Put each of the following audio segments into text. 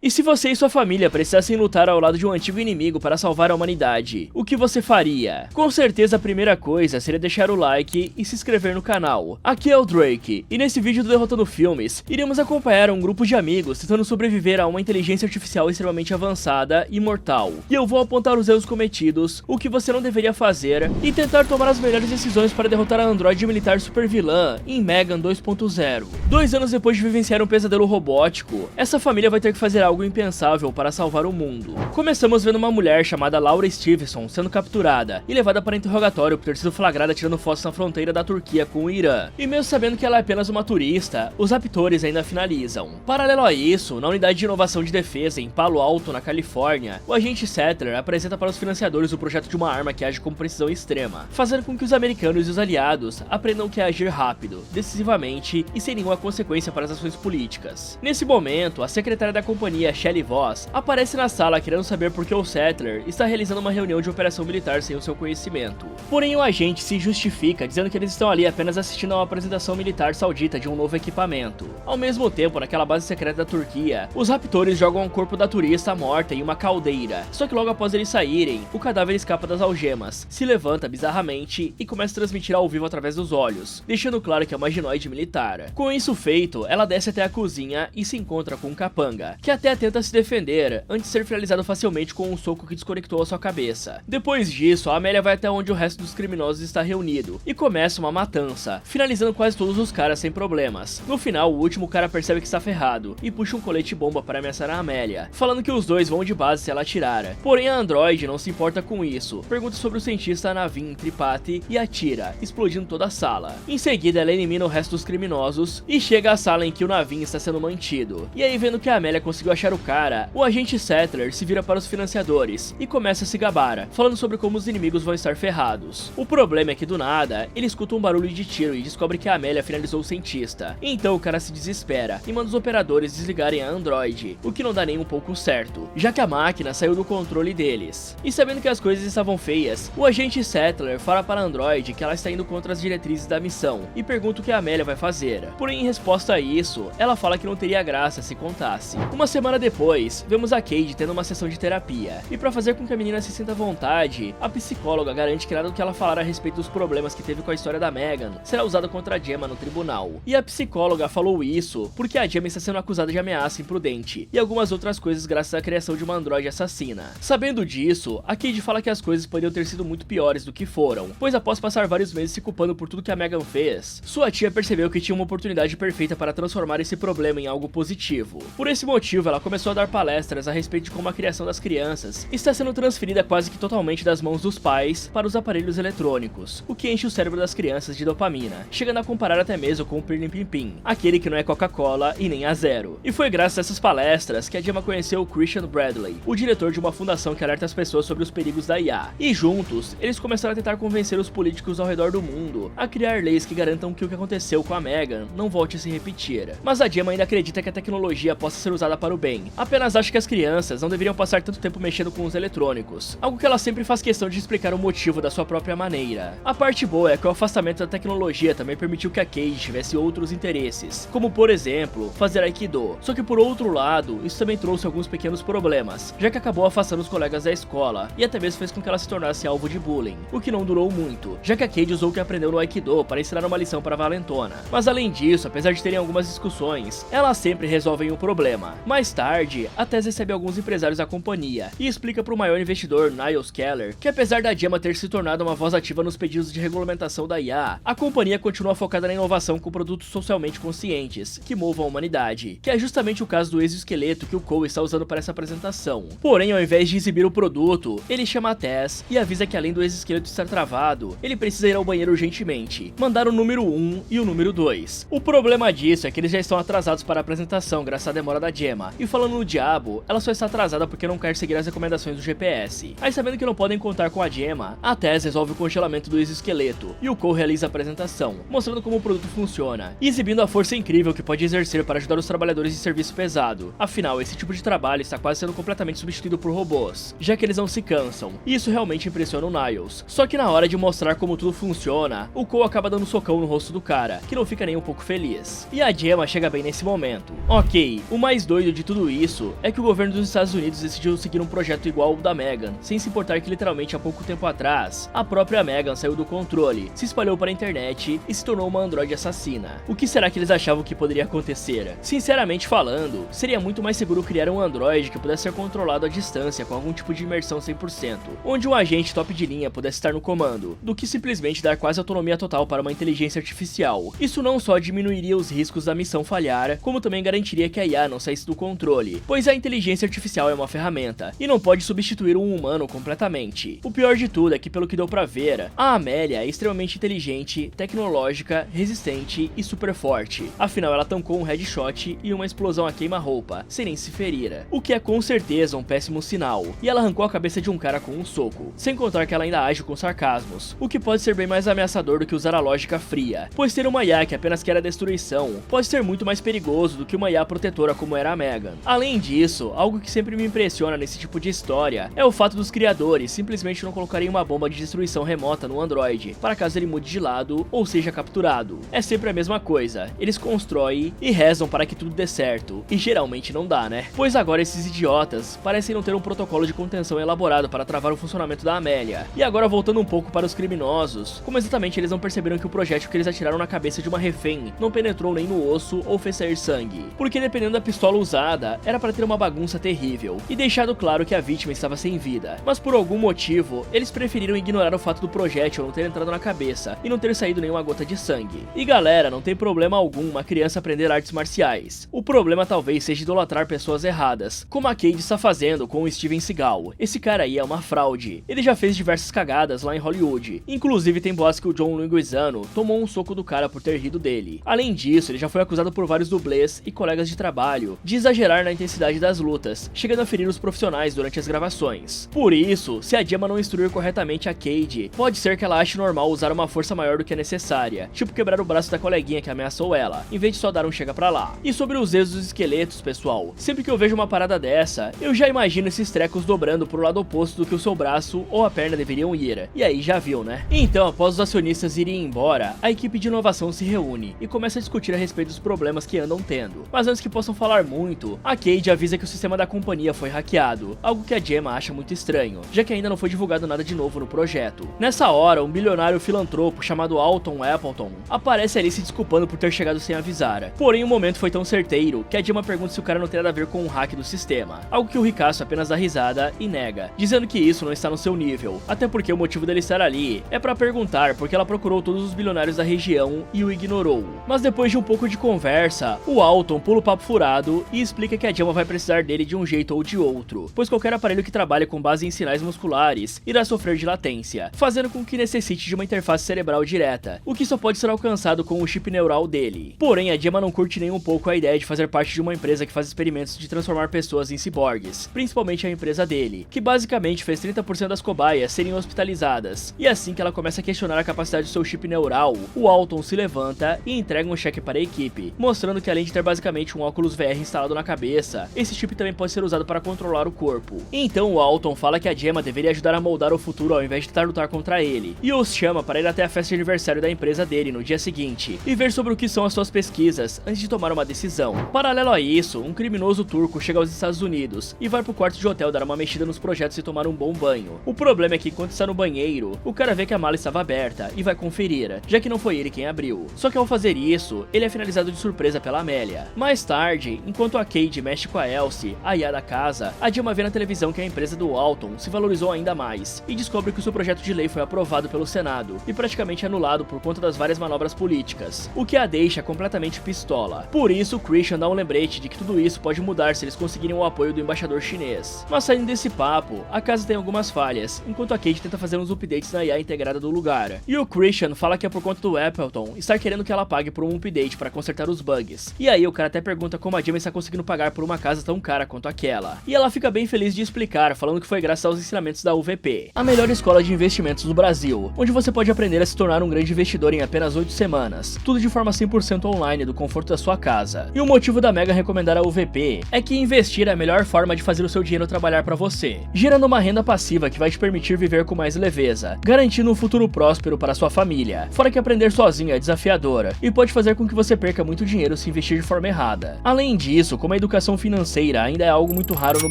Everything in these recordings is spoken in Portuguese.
E se você e sua família precisassem lutar ao lado de um antigo inimigo para salvar a humanidade, o que você faria? Com certeza a primeira coisa seria deixar o like e se inscrever no canal. Aqui é o Drake, e nesse vídeo do Derrotando Filmes, iremos acompanhar um grupo de amigos tentando sobreviver a uma inteligência artificial extremamente avançada e mortal. E eu vou apontar os erros cometidos, o que você não deveria fazer, e tentar tomar as melhores decisões para derrotar a androide militar super vilã em Megan 2.0. 2 anos depois de vivenciar um pesadelo robótico, essa família vai ter que fazer algo impensável para salvar o mundo. Começamos vendo uma mulher chamada Laura Stevenson sendo capturada e levada para interrogatório por ter sido flagrada tirando fotos na fronteira da Turquia com o Irã. E mesmo sabendo que ela é apenas uma turista, os raptores ainda finalizam. Paralelo a isso, na unidade de inovação de defesa em Palo Alto, na Califórnia, o agente Sattler apresenta para os financiadores o projeto de uma arma que age com precisão extrema, fazendo com que os americanos e os aliados aprendam que é agir rápido, decisivamente e sem nenhuma consequência para as ações políticas. Nesse momento, a secretária da companhia, Shelley Voss, aparece na sala querendo saber por que o Sattler está realizando uma reunião de operação militar sem o seu conhecimento. Porém, o agente se justifica dizendo que eles estão ali apenas assistindo a uma apresentação militar saudita de um novo equipamento. Ao mesmo tempo, naquela base secreta da Turquia, os raptores jogam o corpo da turista morta em uma caldeira, só que logo após eles saírem, o cadáver escapa das algemas, se levanta bizarramente e começa a transmitir ao vivo através dos olhos, deixando claro que é uma ginoide militar. Com isso feito, ela desce até a cozinha e se encontra com um capanga, que até tenta se defender antes de ser finalizado facilmente com um soco que desconectou a sua cabeça. Depois disso, a Amélia vai até onde o resto dos criminosos está reunido e começa uma matança, finalizando quase todos os caras sem problemas. No final, o último cara percebe que está ferrado e puxa um colete bomba para ameaçar a Amélia, falando que os dois vão de base se ela atirar. Porém, a androide não se importa com isso, pergunta sobre o cientista Navin Tripathi e atira, explodindo toda a sala. Em seguida, ela elimina o resto dos criminosos e chega à sala em que o Navin está sendo mantido. E aí, vendo que a Amélia conseguiu achar o cara, o agente Sattler se vira para os financiadores e começa a se gabar, falando sobre como os inimigos vão estar ferrados. O problema é que do nada, ele escuta um barulho de tiro e descobre que a Amélia finalizou o cientista. Então o cara se desespera e manda os operadores desligarem a androide, o que não dá nem um pouco certo, já que a máquina saiu do controle deles. E sabendo que as coisas estavam feias, o agente Sattler fala para a androide que ela está indo contra as diretrizes da missão e pergunta o que a Amélia vai fazer. Porém, em resposta a isso, ela fala que não teria graça se contasse. Uma semana depois, vemos a Cade tendo uma sessão de terapia, e para fazer com que a menina se sinta à vontade, a psicóloga garante que nada do que ela falar a respeito dos problemas que teve com a história da Megan será usado contra a Gemma no tribunal. E a psicóloga falou isso porque a Gemma está sendo acusada de ameaça imprudente e algumas outras coisas graças à criação de uma androide assassina. Sabendo disso, a Cade fala que as coisas poderiam ter sido muito piores do que foram, pois após passar vários meses se culpando por tudo que a Megan fez, sua tia percebeu que tinha uma oportunidade perfeita para transformar esse problema em algo positivo. Por esse motivo, ela começou a dar palestras a respeito de como a criação das crianças está sendo transferida quase que totalmente das mãos dos pais para os aparelhos eletrônicos, o que enche o cérebro das crianças de dopamina, chegando a comparar até mesmo com o Pirlim Pim Pim, aquele que não é Coca-Cola e nem a Zero. E foi graças a essas palestras que a Gemma conheceu o Christian Bradley, o diretor de uma fundação que alerta as pessoas sobre os perigos da IA. E juntos, eles começaram a tentar convencer os políticos ao redor do mundo a criar leis que garantam que o que aconteceu com a Megan não volte a se repetir. Mas a Gemma ainda acredita que a tecnologia possa ser usada para o bem, apenas acha que as crianças não deveriam passar tanto tempo mexendo com os eletrônicos, algo que ela sempre faz questão de explicar o motivo da sua própria maneira. A parte boa é que o afastamento da tecnologia também permitiu que a Cade tivesse outros interesses, como por exemplo, fazer Aikido. Só que por outro lado, isso também trouxe alguns pequenos problemas, já que acabou afastando os colegas da escola e até mesmo fez com que ela se tornasse alvo de bullying, o que não durou muito, já que a Cade usou o que aprendeu no Aikido para ensinar uma lição para a Valentona. Mas além disso, apesar de terem algumas discussões, elas sempre resolvem o problema. Mais tarde, a Tess recebe alguns empresários da companhia e explica para o maior investidor, Niles Keller, que apesar da Gemma ter se tornado uma voz ativa nos pedidos de regulamentação da IA, a companhia continua focada na inovação com produtos socialmente conscientes, que movam a humanidade, que é justamente o caso do exoesqueleto que o Cole está usando para essa apresentação. Porém, ao invés de exibir o produto, ele chama a Tess e avisa que além do exoesqueleto estar travado, ele precisa ir ao banheiro urgentemente, mandar o número 1 e o número 2. O problema disso é que eles já estão atrasados para a apresentação graças à demora da Gemma, e falando no diabo, ela só está atrasada porque não quer seguir as recomendações do GPS. Aí sabendo que não podem contar com a Gemma, a Tess resolve o congelamento do exoesqueleto, e o Cole realiza a apresentação, mostrando como o produto funciona, e exibindo a força incrível que pode exercer para ajudar os trabalhadores de serviço pesado. Afinal, esse tipo de trabalho está quase sendo completamente substituído por robôs, já que eles não se cansam, e isso realmente impressiona o Niles. Só que na hora de mostrar como tudo funciona, o Cole acaba dando um socão no rosto do cara, que não fica nem um pouco feliz. E a Gemma chega bem nesse momento. Ok, o mais doido de tudo tudo isso é que o governo dos Estados Unidos decidiu seguir um projeto igual ao da Megan, sem se importar que literalmente há pouco tempo atrás, a própria Megan saiu do controle, se espalhou para a internet e se tornou uma androide assassina. O que será que eles achavam que poderia acontecer? Sinceramente falando, seria muito mais seguro criar um androide que pudesse ser controlado à distância com algum tipo de imersão 100%, onde um agente top de linha pudesse estar no comando, do que simplesmente dar quase autonomia total para uma inteligência artificial. Isso não só diminuiria os riscos da missão falhar, como também garantiria que a IA não saísse do controle, pois a inteligência artificial é uma ferramenta, e não pode substituir um humano completamente. O pior de tudo é que, pelo que deu pra ver, a Amélia é extremamente inteligente, tecnológica, resistente e super forte. Afinal, ela tancou um headshot e uma explosão a queima-roupa, sem nem se ferir, o que é com certeza um péssimo sinal, e ela arrancou a cabeça de um cara com um soco, sem contar que ela ainda age com sarcasmos, o que pode ser bem mais ameaçador do que usar a lógica fria, pois ter uma IA que apenas quer a destruição pode ser muito mais perigoso do que uma IA protetora como era a Megan. Além disso, algo que sempre me impressiona nesse tipo de história é o fato dos criadores simplesmente não colocarem uma bomba de destruição remota no androide, para caso ele mude de lado ou seja capturado. É sempre a mesma coisa, eles constroem e rezam para que tudo dê certo, e geralmente não dá, né? Pois agora esses idiotas parecem não ter um protocolo de contenção elaborado para travar o funcionamento da Amélia. E agora voltando um pouco para os criminosos, como exatamente eles não perceberam que o projétil que eles atiraram na cabeça de uma refém não penetrou nem no osso ou fez sair sangue? Porque dependendo da pistola usada, era para ter uma bagunça terrível, e deixado claro que a vítima estava sem vida. Mas por algum motivo, eles preferiram ignorar o fato do projétil não ter entrado na cabeça e não ter saído nenhuma gota de sangue. E galera, não tem problema algum uma criança aprender artes marciais. O problema talvez seja idolatrar pessoas erradas, como a Cade está fazendo com o Steven Seagal. Esse cara aí é uma fraude. Ele já fez diversas cagadas lá em Hollywood. Inclusive tem boatos que o John Leguizamo tomou um soco do cara por ter rido dele. Além disso, ele já foi acusado por vários dublês e colegas de trabalho de exagerar na intensidade das lutas, chegando a ferir os profissionais durante as gravações. Por isso, se a Gemma não instruir corretamente a Cade, pode ser que ela ache normal usar uma força maior do que é necessária, tipo quebrar o braço da coleguinha que ameaçou ela, em vez de só dar um chega pra lá. E sobre os dedos dos esqueletos, pessoal, sempre que eu vejo uma parada dessa, eu já imagino esses trecos dobrando pro lado oposto do que o seu braço ou a perna deveriam ir. E aí já viu, né? Então, após os acionistas irem embora, a equipe de inovação se reúne e começa a discutir a respeito dos problemas que andam tendo. Mas antes que possam falar muito, a Cade avisa que o sistema da companhia foi hackeado, algo que a Gemma acha muito estranho, já que ainda não foi divulgado nada de novo no projeto. Nessa hora, um bilionário filantropo chamado Alton Appleton aparece ali se desculpando por ter chegado sem avisar. Porém, o momento foi tão certeiro que a Gemma pergunta se o cara não tem nada a ver com o hack do sistema, algo que o ricaço apenas dá risada e nega, dizendo que isso não está no seu nível, até porque o motivo dele estar ali é pra perguntar porque ela procurou todos os bilionários da região e o ignorou. Mas depois de um pouco de conversa, o Alton pula o papo furado e explica que a Gemma vai precisar dele de um jeito ou de outro, pois qualquer aparelho que trabalhe com base em sinais musculares irá sofrer de latência, fazendo com que necessite de uma interface cerebral direta, o que só pode ser alcançado com o chip neural dele. Porém, a Gemma não curte nem um pouco a ideia de fazer parte de uma empresa que faz experimentos de transformar pessoas em ciborgues, principalmente a empresa dele, que basicamente fez 30% das cobaias serem hospitalizadas. E assim que ela começa a questionar a capacidade do seu chip neural, o Alton se levanta e entrega um cheque para a equipe, mostrando que além de ter basicamente um óculos VR instalado na cabeça, esse chip também pode ser usado para controlar o corpo. Então o Alton fala que a Gemma deveria ajudar a moldar o futuro ao invés de tentar lutar contra ele, e os chama para ir até a festa de aniversário da empresa dele no dia seguinte, e ver sobre o que são as suas pesquisas antes de tomar uma decisão. Paralelo a isso, um criminoso turco chega aos Estados Unidos e vai pro quarto de hotel dar uma mexida nos projetos e tomar um bom banho. O problema é que enquanto está no banheiro, o cara vê que a mala estava aberta e vai conferir, já que não foi ele quem abriu. Só que ao fazer isso, ele é finalizado de surpresa pela Amélia. Mais tarde, enquanto a Cade mexe com a Elsie, a IA da casa, a Gemma vê na televisão que a empresa do Alton se valorizou ainda mais e descobre que o seu projeto de lei foi aprovado pelo Senado e praticamente anulado por conta das várias manobras políticas, o que a deixa completamente pistola. Por isso, Christian dá um lembrete de que tudo isso pode mudar se eles conseguirem o apoio do embaixador chinês. Mas saindo desse papo, a casa tem algumas falhas, enquanto a Cade tenta fazer uns updates na IA integrada do lugar. E o Christian fala que é por conta do Appleton estar querendo que ela pague por um update para consertar os bugs. E aí o cara até pergunta como a Gemma está conseguindo pagar por uma casa tão cara quanto aquela. E ela fica bem feliz de explicar, falando que foi graças aos ensinamentos da UVP, a melhor escola de investimentos do Brasil, onde você pode aprender a se tornar um grande investidor em apenas 8 semanas, tudo de forma 100% online do conforto da sua casa. E o motivo da Mega recomendar a UVP é que investir é a melhor forma de fazer o seu dinheiro trabalhar para você, gerando uma renda passiva que vai te permitir viver com mais leveza, garantindo um futuro próspero para sua família. Fora que aprender sozinho é desafiador e pode fazer com que você perca muito dinheiro se investir de forma errada. Além disso, como a educação financeira ainda é algo muito raro no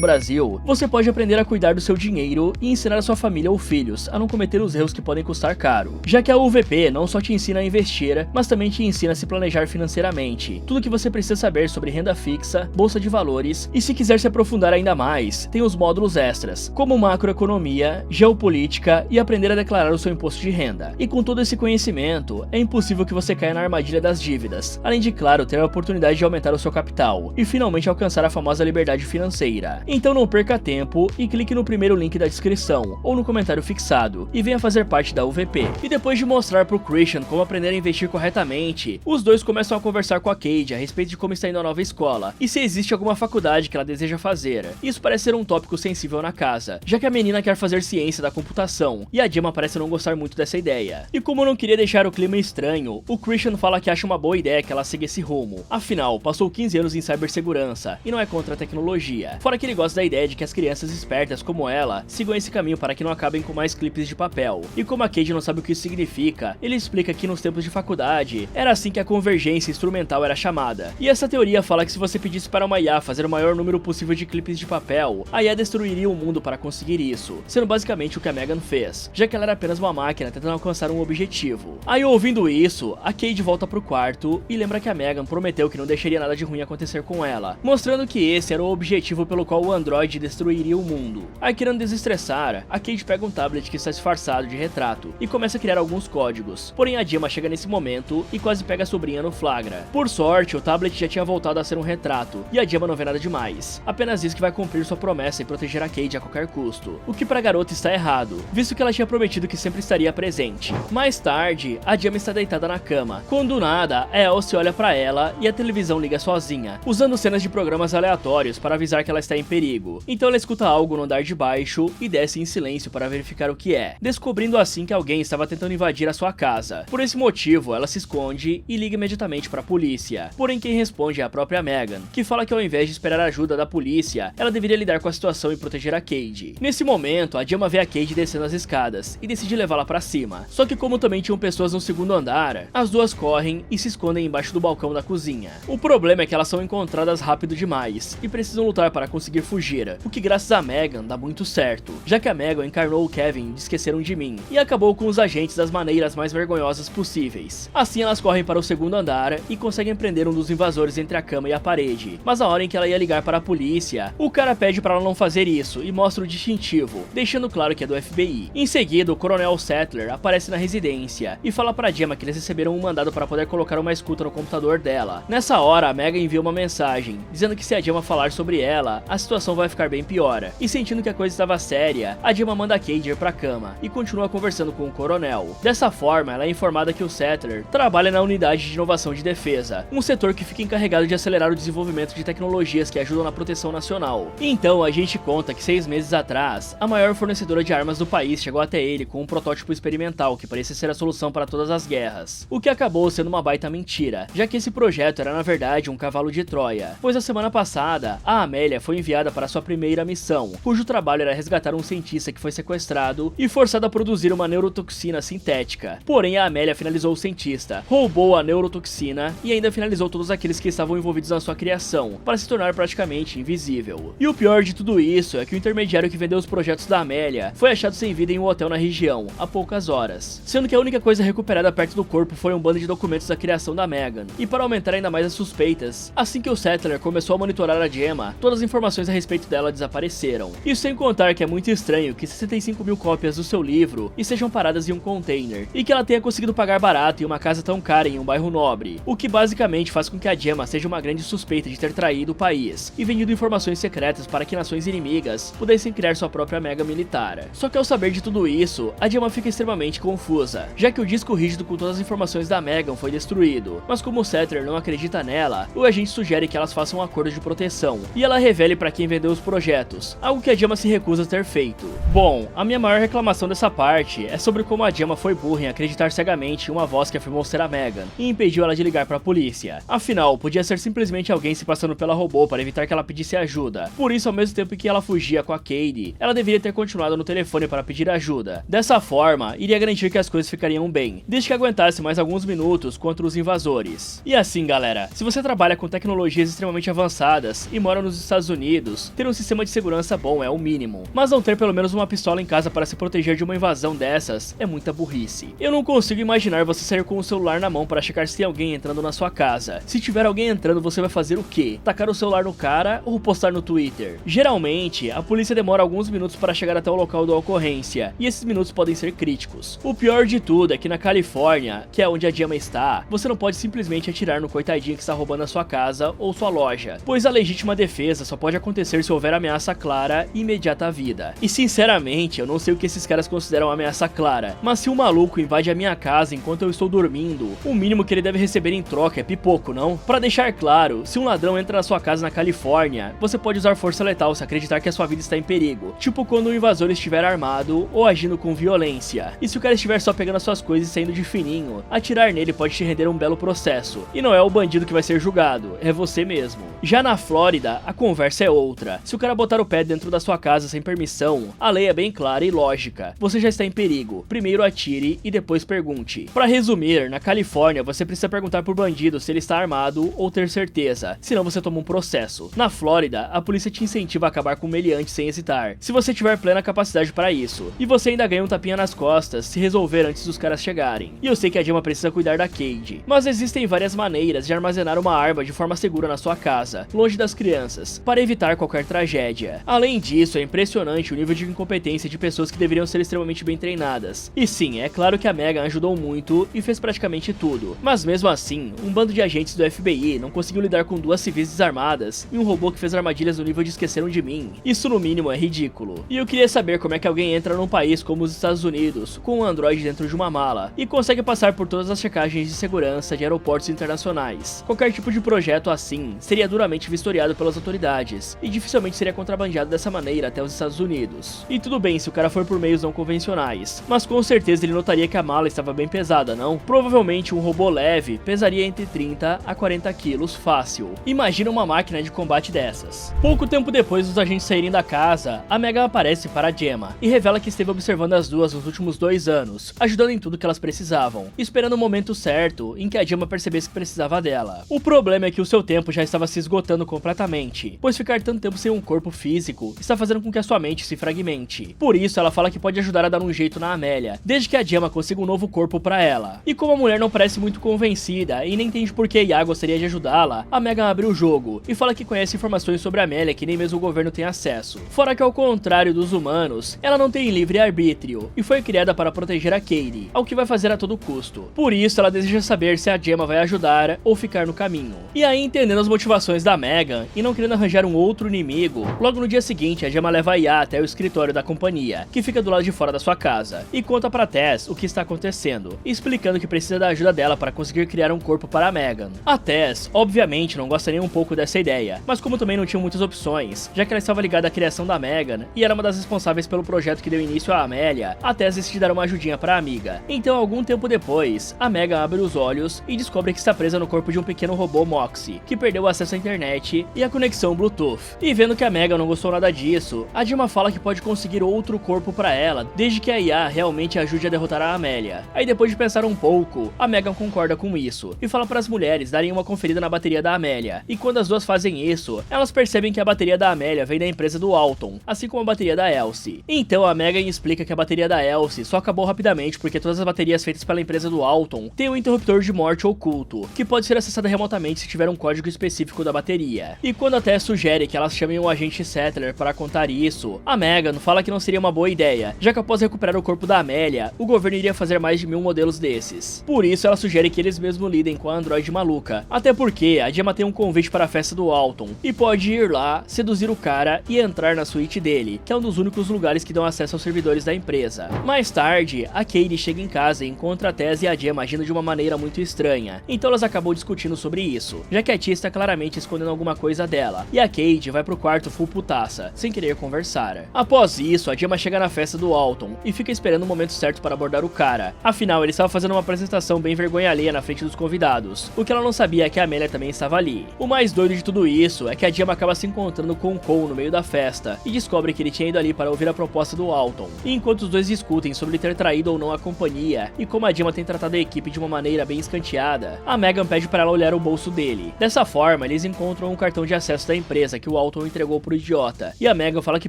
Brasil, você pode aprender a cuidar do seu dinheiro e ensinar a sua família ou filhos a não cometer os erros que podem custar caro. Já que a UVP não só te ensina a investir, mas também te ensina a se planejar financeiramente. Tudo que você precisa saber sobre renda fixa, bolsa de valores e, se quiser se aprofundar ainda mais, tem os módulos extras, como macroeconomia, geopolítica e aprender a declarar o seu imposto de renda. E com todo esse conhecimento, é impossível que você caia na armadilha das dívidas, além de, claro, ter a oportunidade de aumentar o seu capital e finalmente alcançar a famosa liberdade financeira. Então não perca tempo e clique no primeiro link da descrição ou no comentário fixado e venha fazer parte da UVP. E depois de mostrar pro Christian como aprender a investir corretamente, os dois começam a conversar com a Cade a respeito de como está indo a nova escola e se existe alguma faculdade que ela deseja fazer. Isso parece ser um tópico sensível na casa, já que a menina quer fazer ciência da computação e a Gemma parece não gostar muito dessa ideia. E como não queria deixar o clima estranho, o Christian fala que acha uma boa ideia que ela siga esse rumo. Afinal, passou 15 anos em cibersegurança e não é contra a tecnologia. Fora que ele gosta da ideia de que as crianças espertas como ela sigam esse caminho para que não acabem com mais clipes de papel. E como a Cade não sabe o que isso significa, ele explica que nos tempos de faculdade era assim que a convergência instrumental era chamada. E essa teoria fala que se você pedisse para uma IA fazer o maior número possível de clipes de papel, a IA destruiria o mundo para conseguir isso, sendo basicamente o que a Megan fez, já que ela era apenas uma máquina tentando alcançar um objetivo. Aí, ouvindo isso, a Cade volta pro quarto e lembra que a Megan prometeu que não deixaria nada de ruim acontecer com ela, mostrando que esse era o objetivo pelo qual o androide destruiria o mundo. Aí, querendo desestressar, a Cade pega um tablet que está disfarçado de retrato e começa a criar alguns códigos, porém a Gemma chega nesse momento e quase pega a sobrinha no flagra. Por sorte, o tablet já tinha voltado a ser um retrato e a Gemma não vê nada demais, apenas diz que vai cumprir sua promessa e proteger a Cade a qualquer custo, o que pra garota está errado, visto que ela tinha prometido que sempre estaria presente. Mais tarde, a Gemma está deitada na cama, quando do nada, a Elsie olha pra ela e a televisão liga sozinha, usando cenas de programas aleatórios para avisar que ela está em perigo. Então ela escuta algo no andar de baixo e desce em silêncio para verificar o que é, descobrindo assim que alguém estava tentando invadir a sua casa. Por esse motivo, ela se esconde e liga imediatamente para a polícia. Porém, quem responde é a própria Megan, que fala que ao invés de esperar a ajuda da polícia, ela deveria lidar com a situação e proteger a Cade. Nesse momento, a Gemma vê a Cade descendo as escadas e decide levá-la para cima. Só que como também tinham pessoas no segundo andar, as duas correm e se escondem embaixo do balcão da cozinha. O problema é que elas são encontradas rápido demais e precisam lutar para conseguir fugir, o que graças a Megan dá muito certo, já que a Megan encarnou o Kevin de Esqueceram de Mim e acabou com os agentes das maneiras mais vergonhosas possíveis. Assim elas correm para o segundo andar e conseguem prender um dos invasores entre a cama e a parede, mas a hora em que ela ia ligar para a polícia, o cara pede para ela não fazer isso e mostra o distintivo, deixando claro que é do FBI. Em seguida, o Coronel Sattler aparece na residência e fala para Gemma que eles receberam um mandado para poder colocar uma escuta no computador dela. Nessa hora, a Megan envia uma mensagem, dizendo que se a Gemma falar sobre ela, a situação vai ficar bem pior. E sentindo que a coisa estava séria, a Gemma manda a Cade ir pra cama e continua conversando com o coronel. Dessa forma, ela é informada que o Sattler trabalha na unidade de inovação de defesa, um setor que fica encarregado de acelerar o desenvolvimento de tecnologias que ajudam na proteção nacional. Então, a gente conta que 6 meses atrás, a maior fornecedora de armas do país chegou até ele com um protótipo experimental que parecia ser a solução para todas as guerras, o que acabou sendo uma baita mentira, já que esse projeto era na verdade um cavalo de Troia, pois a semana passada, a Amélia foi enviada para sua primeira missão, cujo trabalho era resgatar um cientista que foi sequestrado e forçado a produzir uma neurotoxina sintética. Porém, a Amélia finalizou o cientista, roubou a neurotoxina e ainda finalizou todos aqueles que estavam envolvidos na sua criação, para se tornar praticamente invisível. E o pior de tudo isso é que o intermediário que vendeu os projetos da Amélia foi achado sem vida em um hotel na região, há poucas horas, sendo que a única coisa recuperada perto do corpo foi um bando de documentos da criação da Megan. E para aumentar ainda mais as suspeitas, assim que o Sattler começou a monitorar a Gemma, todas as informações a respeito dela desapareceram. Isso sem contar que é muito estranho que 65 mil cópias do seu livro estejam paradas em um container, e que ela tenha conseguido pagar barato em uma casa tão cara em um bairro nobre, o que basicamente faz com que a Gemma seja uma grande suspeita de ter traído o país e vendido informações secretas para que nações inimigas pudessem criar sua própria mega militar. Só que ao saber de tudo isso, a Gemma fica extremamente confusa, já que o disco rígido com todas as informações da Megan foi destruído, mas como o Sattler não acredita nela, o agente sugere que elas façam um acordo de proteção e ela revele para quem vendeu os projetos, algo que a Gemma se recusa a ter feito. Bom, a minha maior reclamação dessa parte é sobre como a Gemma foi burra em acreditar cegamente em uma voz que afirmou ser a Megan e impediu ela de ligar para a polícia. Afinal, podia ser simplesmente alguém se passando pela robô para evitar que ela pedisse ajuda. Por isso, ao mesmo tempo que ela fugia com a Cade, ela deveria ter continuado no telefone para pedir ajuda. Dessa forma, iria garantir que as coisas ficariam bem, desde que aguentasse mais alguns minutos contra os invasores. E assim, galera, se você trabalha com tecnologias extremamente extremamente avançadas e moram nos Estados Unidos, ter um sistema de segurança bom é o mínimo. Mas não ter pelo menos uma pistola em casa para se proteger de uma invasão dessas é muita burrice. Eu não consigo imaginar você sair com o celular na mão para checar se tem alguém entrando na sua casa. Se tiver alguém entrando, você vai fazer o quê? Tacar o celular no cara ou postar no Twitter? Geralmente, a polícia demora alguns minutos para chegar até o local da ocorrência, e esses minutos podem ser críticos. O pior de tudo é que na Califórnia, que é onde a Gemma está, você não pode simplesmente atirar no coitadinho que está roubando a sua casa ou sua loja, pois a legítima defesa só pode acontecer se houver ameaça clara e imediata à vida. E sinceramente, eu não sei o que esses caras consideram ameaça clara, mas se um maluco invade a minha casa enquanto eu estou dormindo, o mínimo que ele deve receber em troca é pipoco, não? Pra deixar claro, se um ladrão entra na sua casa na Califórnia, você pode usar força letal se acreditar que a sua vida está em perigo, tipo quando um invasor estiver armado ou agindo com violência. E se o cara estiver só pegando as suas coisas e saindo de fininho, atirar nele pode te render um belo processo. E não é o bandido que vai ser julgado, é você mesmo. Já na Flórida, a conversa é outra. Se o cara botar o pé dentro da sua casa sem permissão, a lei é bem clara e lógica. Você já está em perigo. Primeiro atire e depois pergunte. Pra resumir, na Califórnia você precisa perguntar pro bandido se ele está armado ou ter certeza, senão você toma um processo. Na Flórida, a polícia te incentiva a acabar com o meliante sem hesitar, se você tiver plena capacidade para isso. E você ainda ganha um tapinha nas costas se resolver antes dos caras chegarem. E eu sei que a Gemma precisa cuidar da Cade, mas existem várias maneiras de armazenar uma arma de forma segura na sua casa, longe das crianças, para evitar qualquer tragédia. Além disso, é impressionante o nível de incompetência de pessoas que deveriam ser extremamente bem treinadas. E sim, é claro que a Megan ajudou muito e fez praticamente tudo, mas mesmo assim, um bando de agentes do FBI não conseguiu lidar com duas civis desarmadas e um robô que fez armadilhas no nível de Esqueceram de Mim. Isso no mínimo é ridículo. E eu queria saber como é que alguém entra num país como os Estados Unidos, com um Android dentro de uma mala, e consegue passar por todas as checagens de segurança de aeroportos internacionais. Qualquer tipo de projeto assim seria duramente vistoriado pelas autoridades, e dificilmente seria contrabandeado dessa maneira até os Estados Unidos. E tudo bem se o cara for por meios não convencionais, mas com certeza ele notaria que a mala estava bem pesada, não? Provavelmente um robô leve pesaria entre 30 a 40 quilos fácil. Imagina uma máquina de combate dessas. Pouco tempo depois dos agentes saírem da casa, a Megan aparece para a Gemma e revela que esteve observando as duas nos últimos 2 anos, ajudando em tudo que elas precisavam, esperando o momento certo em que a Gemma percebesse que precisava dela. O problema é que o seu tempo já estava se esgotando completamente, pois ficar tanto tempo sem um corpo físico está fazendo com que a sua mente se fragmente. Por isso, ela fala que pode ajudar a dar um jeito na Amélia, desde que a Gemma consiga um novo corpo para ela. E como a mulher não parece muito convencida e nem entende por que Iago gostaria de ajudá-la, a Megan abre o jogo e fala que conhece informações sobre a Amélia que nem mesmo o governo tem acesso. Fora que, ao contrário dos humanos, ela não tem livre-arbítrio e foi criada para proteger a Cade, ao que vai fazer a todo custo. Por isso, ela deseja saber se a Gemma vai ajudar ou ficar no caminho. E aí, entendendo as motivações da Megan e não querendo arranjar um outro inimigo, logo no dia seguinte a Gemma leva a Ia até o escritório da companhia, que fica do lado de fora da sua casa, e conta pra Tess o que está acontecendo, explicando que precisa da ajuda dela para conseguir criar um corpo para a Megan. A Tess, obviamente, não gosta nem um pouco dessa ideia, mas como também não tinha muitas opções, já que ela estava ligada à criação da Megan e era uma das responsáveis pelo projeto que deu início à Amélia, a Tess decide dar uma ajudinha para a amiga. Então, algum tempo depois, a Megan abre os olhos e descobre que está presa no corpo de um pequeno robô Moxie, que perdeu o acesso à internet e a conexão Bluetooth. E vendo que a Megan não gostou nada disso, a Gemma fala que pode conseguir outro corpo para ela, desde que a IA realmente ajude a derrotar a Amélia. Aí, depois de pensar um pouco, a Megan concorda com isso e fala para as mulheres darem uma conferida na bateria da Amélia. E quando as duas fazem isso, elas percebem que a bateria da Amélia vem da empresa do Alton, assim como a bateria da Elsie. Então a Megan explica que a bateria da Elsie só acabou rapidamente porque todas as baterias feitas pela empresa do Alton têm um interruptor de morte oculto, que pode ser acessado remotamente se tiver um código específico da bateria. E quando a Tess sugere que elas chamem o agente Settler para contar isso, a Megan fala que não seria uma boa ideia, já que após recuperar o corpo da Amélia, o governo iria fazer mais de 1000 modelos desses. Por isso ela sugere que eles mesmos lidem com a androide maluca, até porque a Gemma tem um convite para a festa do Alton e pode ir lá, seduzir o cara e entrar na suíte dele, que é um dos únicos lugares que dão acesso aos servidores da empresa. Mais tarde, a Cade chega em casa e encontra a Tess e a Gemma agindo de uma maneira muito estranha, então elas acabam discutindo sobre isso, já que a tia está claramente escondendo alguma coisa dela, e a Cade vai pro quarto full putaça, sem querer conversar. Após isso, a Gemma chega na festa do Alton e fica esperando o momento certo para abordar o cara, afinal ele estava fazendo uma apresentação bem vergonha alheia na frente dos convidados, o que ela não sabia é que a Amélia também estava ali. O mais doido de tudo isso é que a Gemma acaba se encontrando com o Cole no meio da festa e descobre que ele tinha ido ali para ouvir a proposta do Alton. E enquanto os dois discutem sobre ter traído ou não a companhia e como a Gemma tem tratado a equipe de uma maneira bem escanteada, a Megan pede para ela olhar o bolso dele. Dessa forma, eles encontram um cartão de acesso da empresa que o Alton entregou pro idiota. E a Megan fala que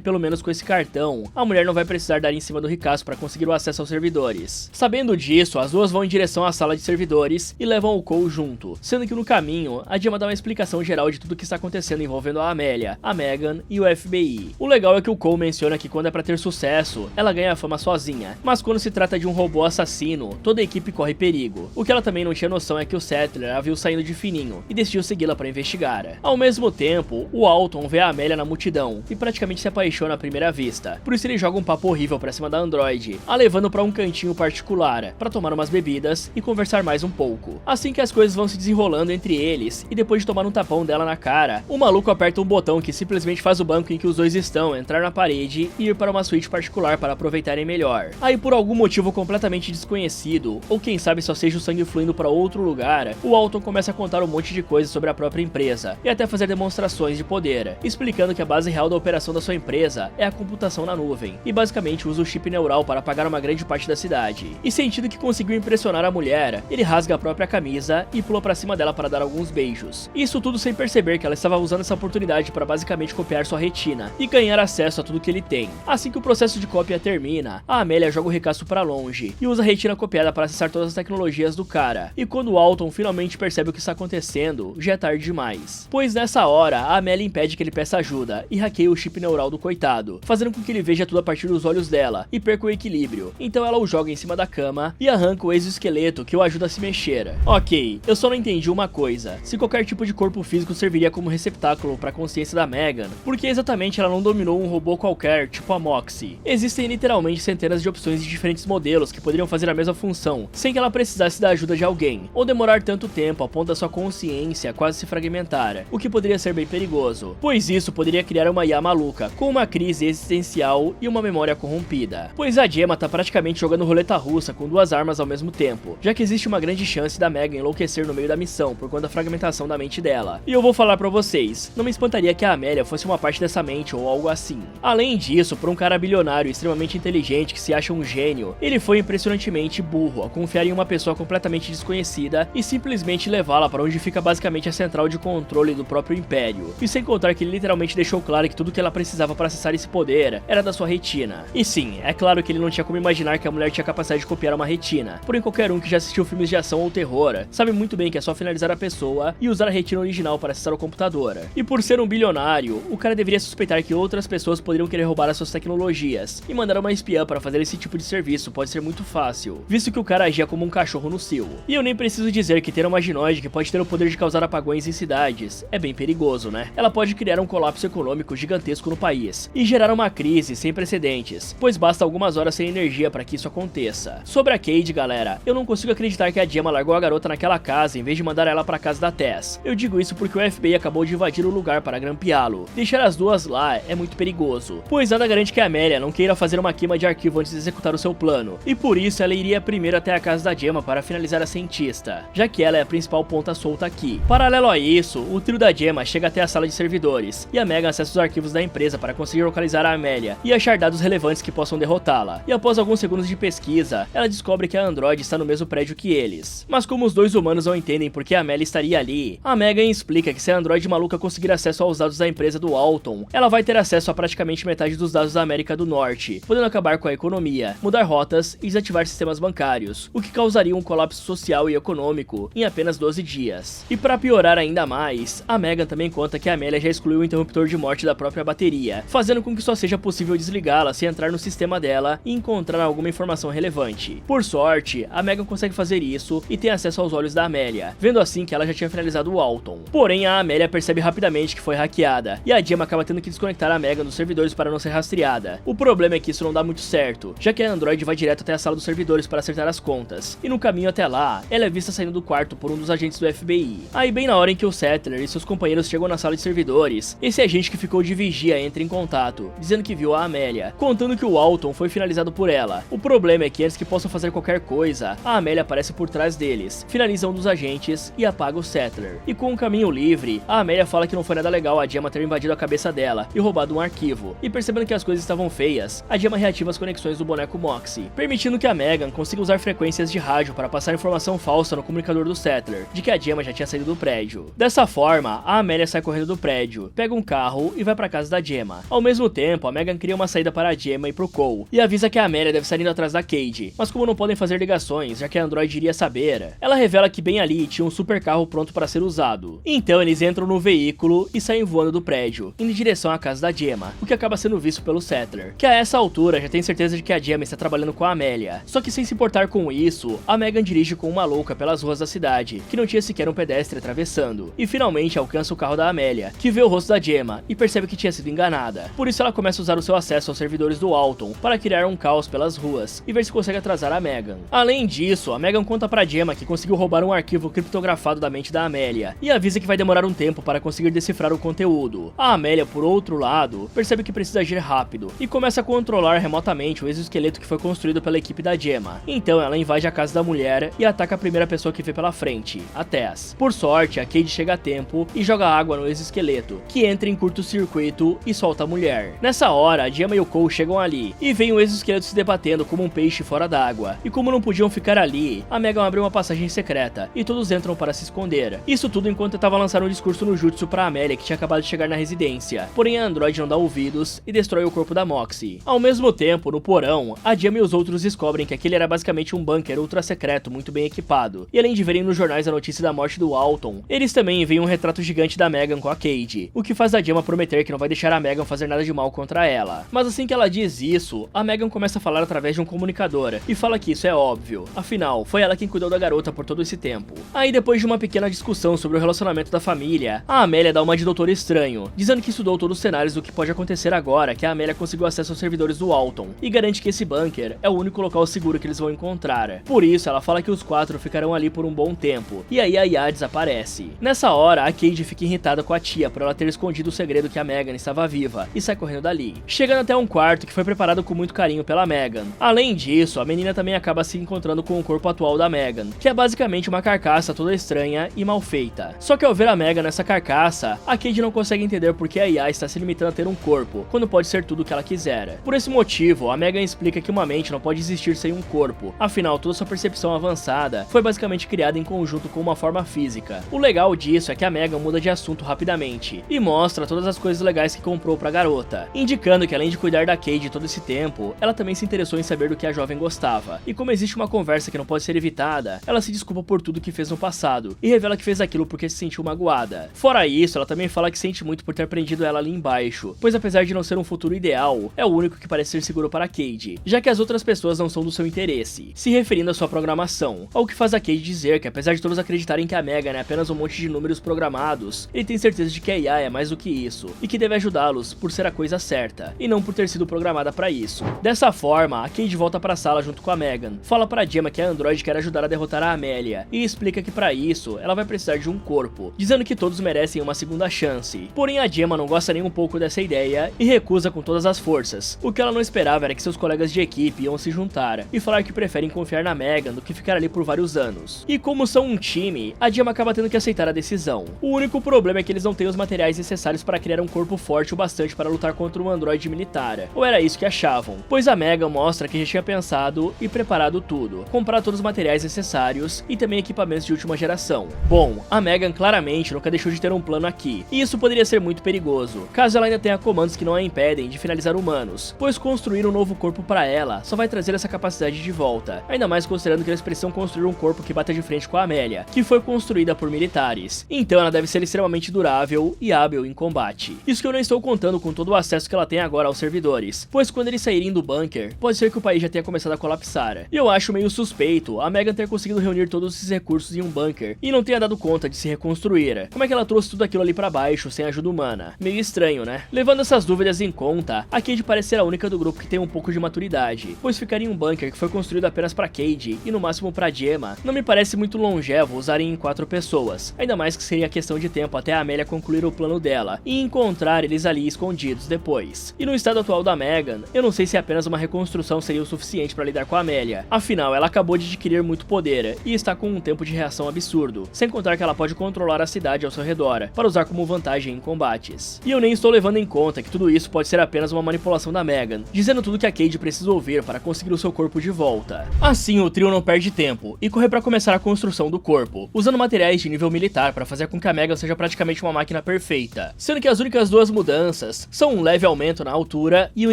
pelo menos com esse cartão, a mulher não vai precisar dar em cima do ricaço para conseguir o acesso aos servidores. Sabendo disso, as duas vão em direção à sala de servidores e levam o Cole junto, sendo que no caminho, a Gemma dá uma explicação geral de tudo o que está acontecendo envolvendo a Amélia, a Megan e o FBI. O legal é que o Cole menciona que quando é pra ter sucesso, ela ganha a fama sozinha, mas quando se trata de um robô assassino, toda a equipe corre perigo. O que ela também não tinha noção é que o Sattler a viu saindo de fininho e decidiu segui-la para investigar. Ao mesmo tempo, o Alton vê a Amélia na multidão e praticamente se apaixona à primeira vista. Por isso ele joga um papo horrível pra cima da androide, a levando pra um cantinho particular, pra tomar umas bebidas e conversar mais um pouco. Assim que as coisas vão se desenrolando entre eles, e depois de tomar um tapão dela na cara, o maluco aperta um botão que simplesmente faz o banco em que os dois estão entrar na parede e ir para uma suíte particular para aproveitarem melhor. Aí por algum motivo completamente desconhecido, ou quem sabe só seja o sangue fluindo para outro lugar, o Alton começa a contar um monte de coisas sobre a própria empresa, e até fazer demonstrações de poder, explicando que a base real da operação da sua empresa é a computação na nuvem, e basicamente usa o chip neural para apagar uma grande parte da cidade. E sentindo que conseguiu impressionar a mulher, ele rasga a própria camisa e pula pra cima dela para dar alguns beijos. Isso tudo sem perceber que ela estava usando essa oportunidade para basicamente copiar sua retina e ganhar acesso a tudo que ele tem. Assim que o processo de cópia termina, a Amélia joga o ricaço para longe e usa a retina copiada para acessar todas as tecnologias do cara. E quando o Alton finalmente percebe o que está acontecendo, já é tarde demais. Pois nessa hora, a Amélia impede que ele peça ajuda e hackeia o chip neural do coitado, fazendo com que ele veja tudo a partir dos olhos dela e perca o equilíbrio. Então ela o joga em cima da cama e arranca o exoesqueleto que o ajuda a se mexer. Ok, eu só não entendi uma coisa: se qualquer tipo de corpo físico serviria como receptáculo para a consciência da Megan, por que exatamente ela não dominou um robô qualquer, tipo a Moxie? Existem literalmente centenas de opções de diferentes modelos que poderiam fazer a mesma função, sem que ela precisasse da ajuda de alguém, ou demorar tanto tempo a ponto da sua consciência quase se fragmentar, o que poderia ser bem perigoso, pois isso poderia criar uma IA maluca, com uma crise existencial e uma memória corrompida. Pois a Gemma tá praticamente jogando roleta russa com duas armas ao mesmo tempo, já que existe uma grande chance da Megan enlouquecer no meio da missão por conta da fragmentação da mente dela. E eu vou falar pra vocês, não me espantaria que a Amélia fosse uma parte dessa mente ou algo assim. Além disso, por um cara bilionário extremamente inteligente que se acha um gênio, ele foi impressionantemente burro a confiar em uma pessoa completamente desconhecida e simplesmente levá-la para onde fica basicamente a central de controle do próprio império. E sem contar que ele literalmente deixou claro que tudo que ela precisava para acessar esse poder era da sua retina. E sim, é claro que ele não tinha como imaginar que a mulher tinha capacidade de copiar uma retina, porém qualquer um que já assistiu filmes de ação ou terror sabe muito bem que é só finalizar a pessoa e usar a retina original para acessar o computador. E por ser um bilionário, o cara deveria suspeitar que outras pessoas poderiam querer roubar as suas tecnologias, e mandar uma espiã para fazer esse tipo de serviço pode ser muito fácil, visto que o cara agia como um cachorro no cio. E eu nem preciso dizer que ter uma ginoide que pode ter o poder de causar apagões em cidades é bem perigoso, né? Ela pode criar um colapso econômico gigantesco no país e gerar uma crise sem precedentes, pois basta algumas horas sem energia para que isso aconteça. Sobre a Cade, galera, eu não consigo acreditar que a Gemma largou a garota naquela casa em vez de mandar ela para casa da Tess. Eu digo isso porque o FBI acabou de invadir o lugar para grampeá-lo. Deixar as duas lá é muito perigoso, pois nada garante que a Amélia não queira fazer uma queima de arquivo antes de executar o seu plano, e por isso ela iria primeiro até a casa da Gemma para finalizar a cientista, já que ela é a principal ponta solta aqui. Paralelo a isso, o trio da Gemma chega até a sala de servidores, e a Megan acessa os arquivos da empresa para conseguir localizar a Amélia e achar dados relevantes que possam derrotá-la. E após alguns segundos de pesquisa, ela descobre que a androide está no mesmo prédio que eles. Mas como os dois humanos não entendem por que a Amélia estaria ali, a Megan explica que se a androide maluca conseguir acesso aos dados da empresa do Alton, ela vai ter acesso a praticamente metade dos dados da América do Norte, podendo acabar com a economia, mudar rotas e desativar sistemas bancários, o que causaria um colapso social e econômico em apenas 12 dias. E para piorar ainda mais, a Megan também conta que a Amélia já excluiu o interruptor de morte da própria bateria, fazendo com que só seja possível desligá-la se entrar no sistema dela e encontrar alguma informação relevante. Por sorte, a Megan consegue fazer isso e tem acesso aos olhos da Amélia, vendo assim que ela já tinha finalizado o Alton. Porém, a Amélia percebe rapidamente que foi hackeada, e a Gemma acaba tendo que desconectar a Megan dos servidores para não ser rastreada. O problema é que isso não dá muito certo, já que a androide vai direto até a sala dos servidores para acertar as contas, e no caminho até lá, ela é vista saindo do quarto por um dos agentes do FBI. Aí bem na hora em que o Sattler e seus companheiros chegam na sala de servidores, esse agente que ficou de vigia entra em contato, dizendo que viu a Amélia, contando que o Alton foi finalizado por ela. O problema é que antes que possam fazer qualquer coisa, a Amélia aparece por trás deles, finaliza um dos agentes e apaga o Sattler. E com o caminho livre, a Amélia fala que não foi nada legal a Gemma ter invadido a cabeça dela e roubado um arquivo, e percebendo que as coisas estavam feias, a Gemma reativa as conexões do boneco Moxie, permitindo que a Megan consiga usar frequências de rádio para passar informação falsa no comunicador do Sattler, de que a Gemma já tinha saído do prédio. Dessa forma, a Amélia sai correndo do prédio, pega um carro e vai pra casa da Gemma. Ao mesmo tempo, a Megan cria uma saída para a Gemma e pro Cole, e avisa que a Amélia deve estar indo atrás da Cade, mas como não podem fazer ligações, já que a Android iria saber, ela revela que bem ali tinha um super carro pronto para ser usado. Então eles entram no veículo e saem voando do prédio, indo em direção à casa da Gemma, o que acaba sendo visto pelo Settler, que a essa altura já tem certeza de que a Gemma está trabalhando com a Amélia. Só que sem se importar com isso, a Megan dirige com uma louca pelas ruas da cidade, que não tinha sequer um pedestre atravessando, e finalmente alcança o carro da Amélia, que vê o rosto da Gemma e percebe que tinha sido enganada. Por isso ela começa a usar o seu acesso aos servidores do Alton para criar um caos pelas ruas e ver se consegue atrasar a Megan. Além disso, a Megan conta pra Gemma que conseguiu roubar um arquivo criptografado da mente da Amélia e avisa que vai demorar um tempo para conseguir decifrar o conteúdo. A Amélia, por outro lado, percebe que precisa agir rápido e começa a controlar remotamente o exoesqueleto que foi construído pela equipe da Gemma. Então ela invade a casa da mulher e ataca a primeira pessoa que vê pela frente, a Tess. Por sorte, a Cade chega a tempo e joga água no exoesqueleto, que entra em curto-circuito e solta a mulher. Nessa hora, a Gemma e o Cole chegam ali e veem o exoesqueleto se debatendo como um peixe fora d'água. E como não podiam ficar ali, a Megan abriu uma passagem secreta e todos entram para se esconder. Isso tudo enquanto tentava lançar um discurso no jutsu pra Amélia, que tinha acabado de chegar na residência. Porém a Android não dá ouvidos e destrói o corpo da Moxie. Ao mesmo tempo, no porão, a Gemma e os outros descobrem que aquele era basicamente um bunker ultra secreto muito bem equipado. E além de verem nos jornais a notícia da morte do Alton, eles também veem um retrato gigante da Megan com a Cade, o que faz a Gemma prometer que não vai deixar a Megan fazer nada de mal contra ela. Mas assim que ela diz isso, a Megan começa a falar através de um comunicador e fala que isso é óbvio, afinal, foi ela quem cuidou da garota por todo esse tempo. Aí depois de uma pequena discussão sobre o relacionamento da família, a Amélia dá uma de Doutor Estranho, dizendo que estudou todos os cenários do que pode acontecer agora que a Amélia conseguiu acesso aos servidores do Alton, e garante que esse bunker é o único local seguro que eles vão encontrar. Por isso, ela fala que os quatro ficarão ali por um bom tempo, e aí a Yá desaparece. Nessa hora, a Cade fica irritada com a tia por ela ter escondido o segredo que a Megan estava viva, e sai correndo dali, chegando até um quarto que foi preparado com muito carinho pela Megan. Além disso, a menina também acaba se encontrando com o corpo atual da Megan, que é basicamente uma carcaça toda estranha e mal feita. Só que ao ver a Megan nessa carcaça, a Cade não consegue entender por que a Yá está se limitando a ter um corpo, quando pode ser tudo o que ela quiser. Por esse motivo, a Megan explica que uma mente não pode existir sem um corpo, afinal toda sua percepção avançada foi basicamente criada em conjunto com uma forma física. O legal disso é que a Megan muda de assunto rapidamente, e mostra todas as coisas legais que comprou pra garota, indicando que além de cuidar da Cade todo esse tempo, ela também se interessou em saber do que a jovem gostava. E como existe uma conversa que não pode ser evitada, ela se desculpa por tudo que fez no passado, e revela que fez aquilo porque se sentiu magoada. Fora isso, ela também fala que sente muito por ter prendido ela ali embaixo, pois apesar de não ser um futuro ideal, é o único que parece ser seguro para a Cade, já que as outras pessoas não são do seu interesse, se referindo à sua programação, ao que faz a Cade dizer que apesar de todos acreditarem que a Megan é apenas um monte de números programados, ele tem certeza de que a Yá é mais do que isso, e que deve ajudá-los por ser a coisa certa, e não por ter sido programada para isso. Dessa forma, a Cade volta para a sala junto com a Megan, fala para Gemma que a Android quer ajudar a derrotar a Amélia, e explica que para isso, ela vai precisar de um corpo, dizendo que todos merecem uma segunda chance. Porém a Gemma não gosta nem um pouco dessa ideia, e recusa com todas as forças. O que ela não esperava era que seus colegas de equipe iam se juntar, e falar que preferem confiar na Megan do que ficar ali por vários anos. E como são um time, a Gemma acaba tendo que aceitar a decisão. O único problema é que eles não têm os materiais necessários para criar um corpo forte o bastante para lutar contra um androide militar, ou era isso que achavam, pois a Megan mostra que já tinha pensado e preparado tudo, comprar todos os materiais necessários e também equipamentos de última geração. Bom, a Megan claramente nunca deixou de ter um plano aqui, e isso poderia ser muito perigoso, caso ela ainda tenha comandos que não a impedem de finalizar humanos, pois construir um novo corpo para ela só vai trazer essa capacidade de volta, ainda mais considerando que eles precisam construir um corpo que bata de frente com a Amélia, que foi construída por militares, então ela deve ser extremamente durável e hábil em combate. Isso que eu não estou contando com todo o acesso que ela tem agora aos servidores, pois quando eles saírem do bunker, pode ser que o país já tenha começado a colapsar. E eu acho meio suspeito a Megan ter conseguido reunir todos esses recursos em um bunker e não tenha dado conta de se reconstruir. Como é que ela trouxe tudo aquilo ali pra baixo sem ajuda humana? Meio estranho, né? Levando essas dúvidas em conta, a Cade parece ser a única do grupo que tem um pouco de maturidade, pois ficar em um bunker que foi construído apenas pra Cade e no máximo pra Gemma não me parece muito longevo usarem em 4 pessoas, ainda mais que seria questão de tempo até a Amélia concluir o plano dela e encontrar eles ali escondidos depois. E no estado atual da Megan, eu não sei se apenas uma reconstrução seria o suficiente pra lidar com a Amélia, afinal ela acabou de adquirir muito poder e está com um tempo de reação absurdo, sem contar que ela pode controlar a cidade ao seu redor, para usar como vantagem em combates. E eu nem estou levando em conta que tudo isso pode ser apenas uma manipulação da Megan, dizendo tudo que a Cade precisa ouvir para conseguir o seu corpo de volta. Assim, o trio não perde tempo e corre para começar a construção do corpo, usando materiais de nível militar para fazer com que a Megan seja praticamente uma máquina perfeita, sendo que as únicas duas mudanças são um leve aumento na altura e um